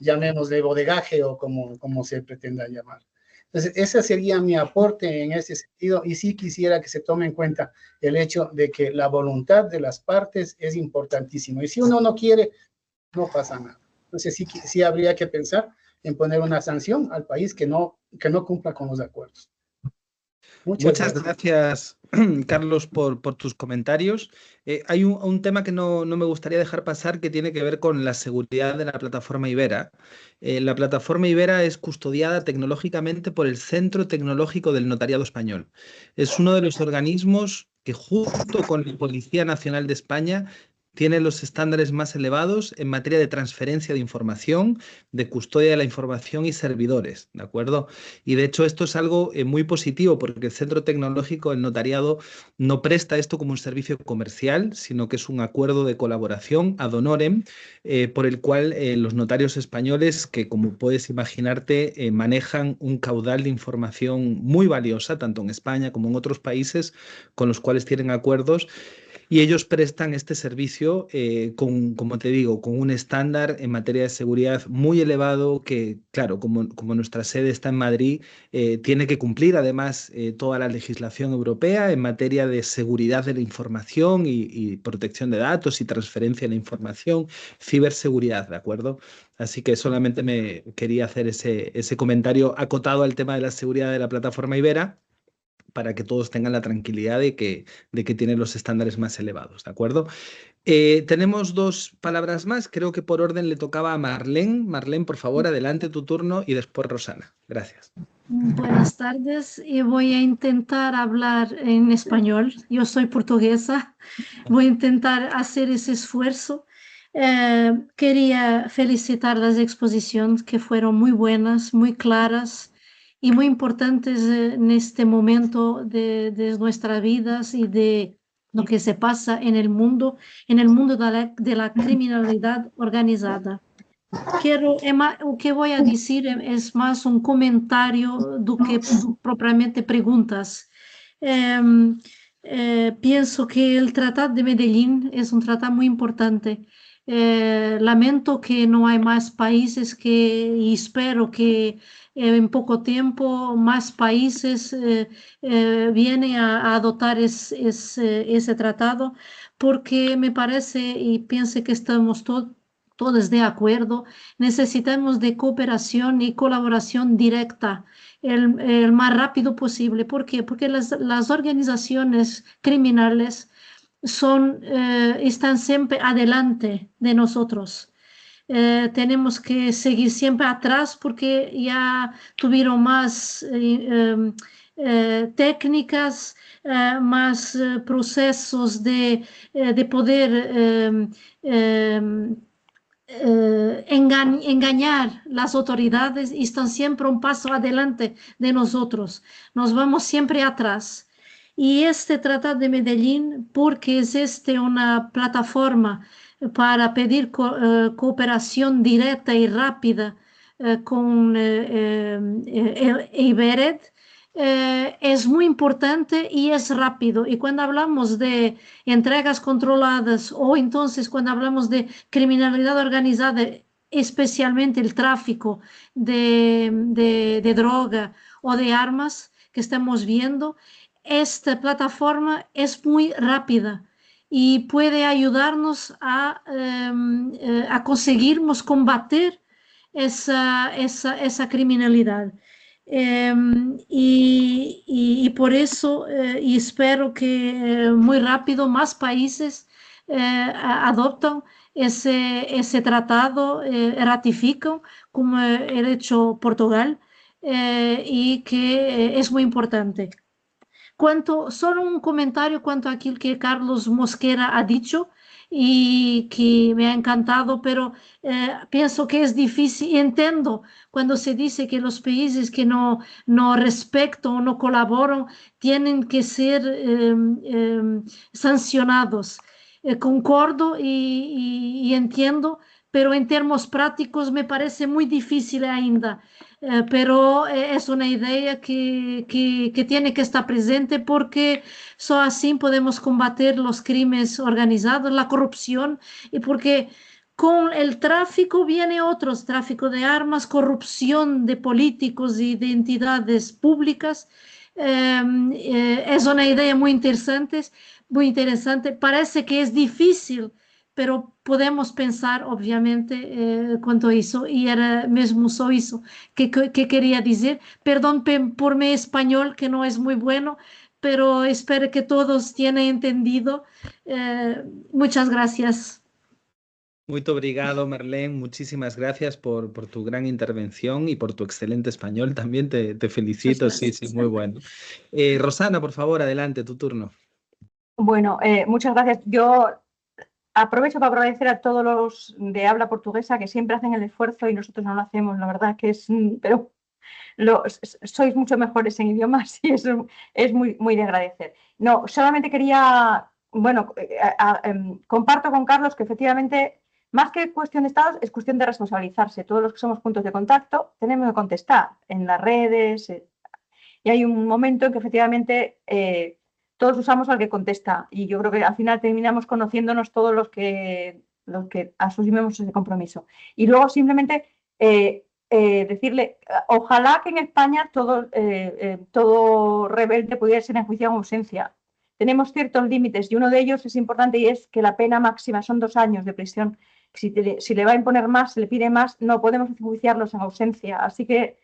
llamémosle bodegaje, o como se pretenda llamar. Entonces, ese sería mi aporte en ese sentido, y sí quisiera que se tome en cuenta el hecho de que la voluntad de las partes es importantísimo, y si uno no quiere, no pasa nada. Entonces, sí habría que pensar en poner una sanción al país que no cumpla con los acuerdos. Muchas gracias, Carlos, por tus comentarios. Hay un tema que no me gustaría dejar pasar, que tiene que ver con la seguridad de la plataforma Ibera. La plataforma Ibera es custodiada tecnológicamente por el Centro Tecnológico del Notariado Español. Es uno de los organismos que, junto con la Policía Nacional de España, tiene los estándares más elevados en materia de transferencia de información, de custodia de la información y servidores, ¿de acuerdo? Y de hecho esto es algo muy positivo, porque el Centro Tecnológico del Notariado no presta esto como un servicio comercial, sino que es un acuerdo de colaboración ad honorem, por el cual los notarios españoles, que como puedes imaginarte, manejan un caudal de información muy valiosa, tanto en España como en otros países con los cuales tienen acuerdos. y ellos prestan este servicio como te digo, con un estándar en materia de seguridad muy elevado que, claro, como nuestra sede está en Madrid, tiene que cumplir además toda la legislación europea en materia de seguridad de la información y protección de datos y transferencia de la información, ciberseguridad, ¿de acuerdo? Así que solamente me quería hacer ese comentario acotado al tema de la seguridad de la plataforma Ibera, para que todos tengan la tranquilidad de que tienen los estándares más elevados, ¿de acuerdo? Tenemos dos palabras más, creo que por orden le tocaba a Marlene. Marlene, por favor, adelante tu turno y después Rosana. Gracias. Buenas tardes, y voy a intentar hablar en español. Yo soy portuguesa, voy a intentar hacer ese esfuerzo. Quería felicitar las exposiciones que fueron muy buenas, muy claras y muy importantes en este momento de nuestras vidas y de lo que se pasa en el mundo de la criminalidad organizada. O que voy a decir es más un comentario do que propiamente preguntas. Pienso que el Tratado de Medellín es un tratado muy importante. Lamento que no hay más países y espero que en poco tiempo más países vienen a adoptar ese tratado, porque me parece y pienso que estamos todos de acuerdo, necesitamos de cooperación y colaboración directa el más rápido posible. ¿Por qué? Porque las organizaciones criminales están siempre adelante de nosotros. Tenemos que seguir siempre atrás porque ya tuvieron más técnicas, más procesos de poder engañar las autoridades y están siempre un paso adelante de nosotros. Nos vamos siempre atrás. Y este Tratado de Medellín, porque es una plataforma para pedir cooperación directa y rápida con IBERED, es muy importante y es rápido. Y cuando hablamos de entregas controladas o entonces cuando hablamos de criminalidad organizada, especialmente el tráfico de droga o de armas que estamos viendo, esta plataforma es muy rápida y puede ayudarnos a conseguirmos combatir esa criminalidad. Y por eso y espero que muy rápido más países adoptan ese tratado, ratifican, como ha hecho Portugal, y que es muy importante. Solo un comentario cuanto a aquello que Carlos Mosquera ha dicho y que me ha encantado, pero pienso que es difícil, entiendo cuando se dice que los países que no respetan o no colaboran tienen que ser sancionados. Concordo y entiendo, pero en términos prácticos me parece muy difícil ainda. Pero es una idea que tiene que estar presente porque solo así podemos combatir los crímenes organizados, la corrupción, y porque con el tráfico viene otros, tráfico de armas, corrupción de políticos y de entidades públicas. Es una idea muy interesante, parece que es difícil, pero podemos pensar, obviamente, cuanto a eso, y era mesmo só eso que quería decir. Perdón por mi español, que no es muy bueno, pero espero que todos tienen entendido. Muchas gracias. Muy obrigado, Marlene. Muchísimas gracias por tu gran intervención y por tu excelente español. También te felicito. Sí, muy bueno. Rosana, por favor, adelante, tu turno. Bueno, muchas gracias. Yo aprovecho para agradecer a todos los de habla portuguesa que siempre hacen el esfuerzo y nosotros no lo hacemos, la verdad que es, pero sois mucho mejores en idiomas y eso es muy, muy de agradecer. No, solamente quería, bueno, comparto con Carlos que efectivamente, más que cuestión de estados, es cuestión de responsabilizarse. Todos los que somos puntos de contacto tenemos que contestar en las redes y hay un momento en que efectivamente todos usamos al que contesta y yo creo que al final terminamos conociéndonos todos los que asumimos ese compromiso. Y luego simplemente decirle, ojalá que en España todo rebelde pudiera ser enjuiciado en ausencia. Tenemos ciertos límites y uno de ellos es importante y es que la pena máxima son 2 años de prisión. Si le va a imponer más, se le pide más, no podemos enjuiciarlos en ausencia. Así que,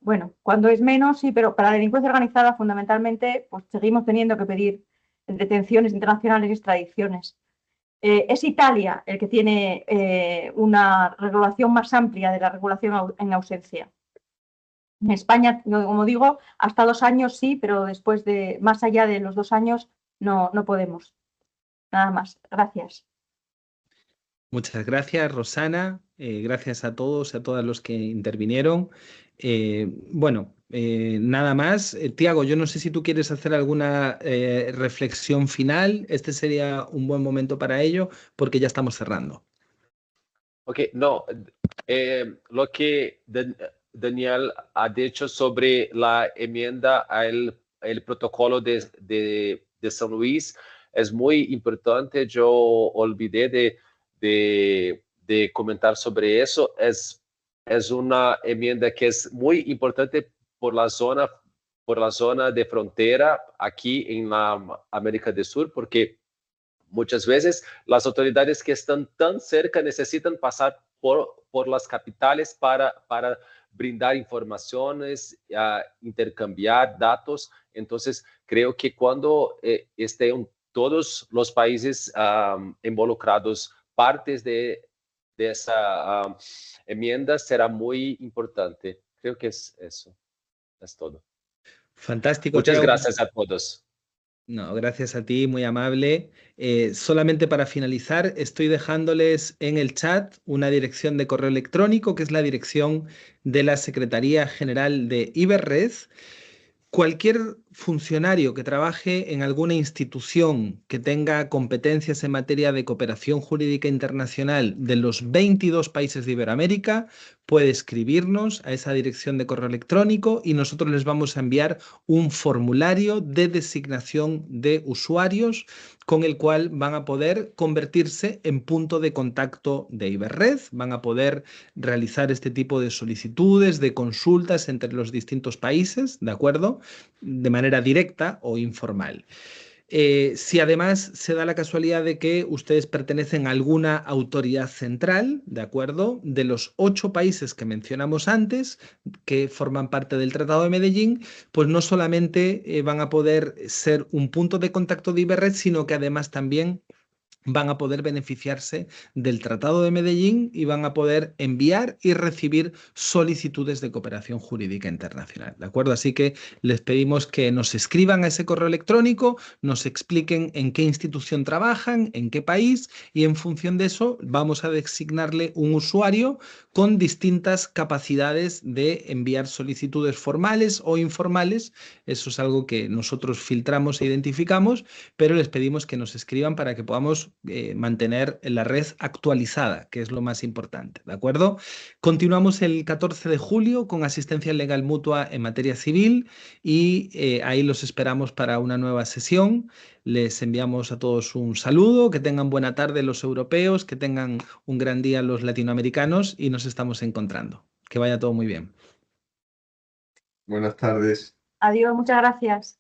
bueno, cuando es menos, sí, pero para la delincuencia organizada, fundamentalmente, pues seguimos teniendo que pedir detenciones internacionales y extradiciones. Es Italia el que tiene una regulación más amplia de la regulación en ausencia. En España, como digo, hasta 2 años sí, pero después más allá de los 2 años no podemos. Nada más. Gracias. Muchas gracias, Rosana. Gracias a todos y a todas los que intervinieron. Nada más. Tiago, yo no sé si tú quieres hacer alguna reflexión final. Este sería un buen momento para ello porque ya estamos cerrando. Ok, no. Lo que Daniel ha dicho sobre la enmienda al protocolo de San Luis es muy importante. Yo olvidé de comentar sobre eso. Es una enmienda que es muy importante por la zona de frontera aquí en la América del Sur, porque muchas veces las autoridades que están tan cerca necesitan pasar por las capitales para brindar informaciones, intercambiar datos. Entonces, creo que cuando estén todos los países involucrados partes de esa enmienda, será muy importante. Creo que es eso. Es todo. Fantástico, Muchas Tiago. gracias a todos. No, gracias a ti, muy amable. Solamente para finalizar, estoy dejándoles en el chat una dirección de correo electrónico, que es la dirección de la Secretaría General de Iberred. Cualquier funcionario que trabaje en alguna institución que tenga competencias en materia de cooperación jurídica internacional de los 22 países de Iberoamérica puede escribirnos a esa dirección de correo electrónico y nosotros les vamos a enviar un formulario de designación de usuarios con el cual van a poder convertirse en punto de contacto de Iberred, van a poder realizar este tipo de solicitudes, de consultas entre los distintos países, ¿de acuerdo? De manera directa o informal. Si además se da la casualidad de que ustedes pertenecen a alguna autoridad central, ¿de acuerdo? De los 8 países que mencionamos antes, que forman parte del Tratado de Medellín, pues no solamente van a poder ser un punto de contacto de Iberred, sino que además también van a poder beneficiarse del Tratado de Medellín y van a poder enviar y recibir solicitudes de cooperación jurídica internacional, ¿de acuerdo? Así que les pedimos que nos escriban a ese correo electrónico, nos expliquen en qué institución trabajan, en qué país y en función de eso vamos a designarle un usuario con distintas capacidades de enviar solicitudes formales o informales. Eso es algo que nosotros filtramos e identificamos, pero les pedimos que nos escriban para que podamos mantener la red actualizada, que es lo más importante, ¿de acuerdo? Continuamos el 14 de julio con asistencia legal mutua en materia civil y ahí los esperamos para una nueva sesión. Les enviamos a todos un saludo, que tengan buena tarde los europeos, que tengan un gran día los latinoamericanos y nos estamos encontrando. Que vaya todo muy bien. Buenas tardes. Adiós, muchas gracias.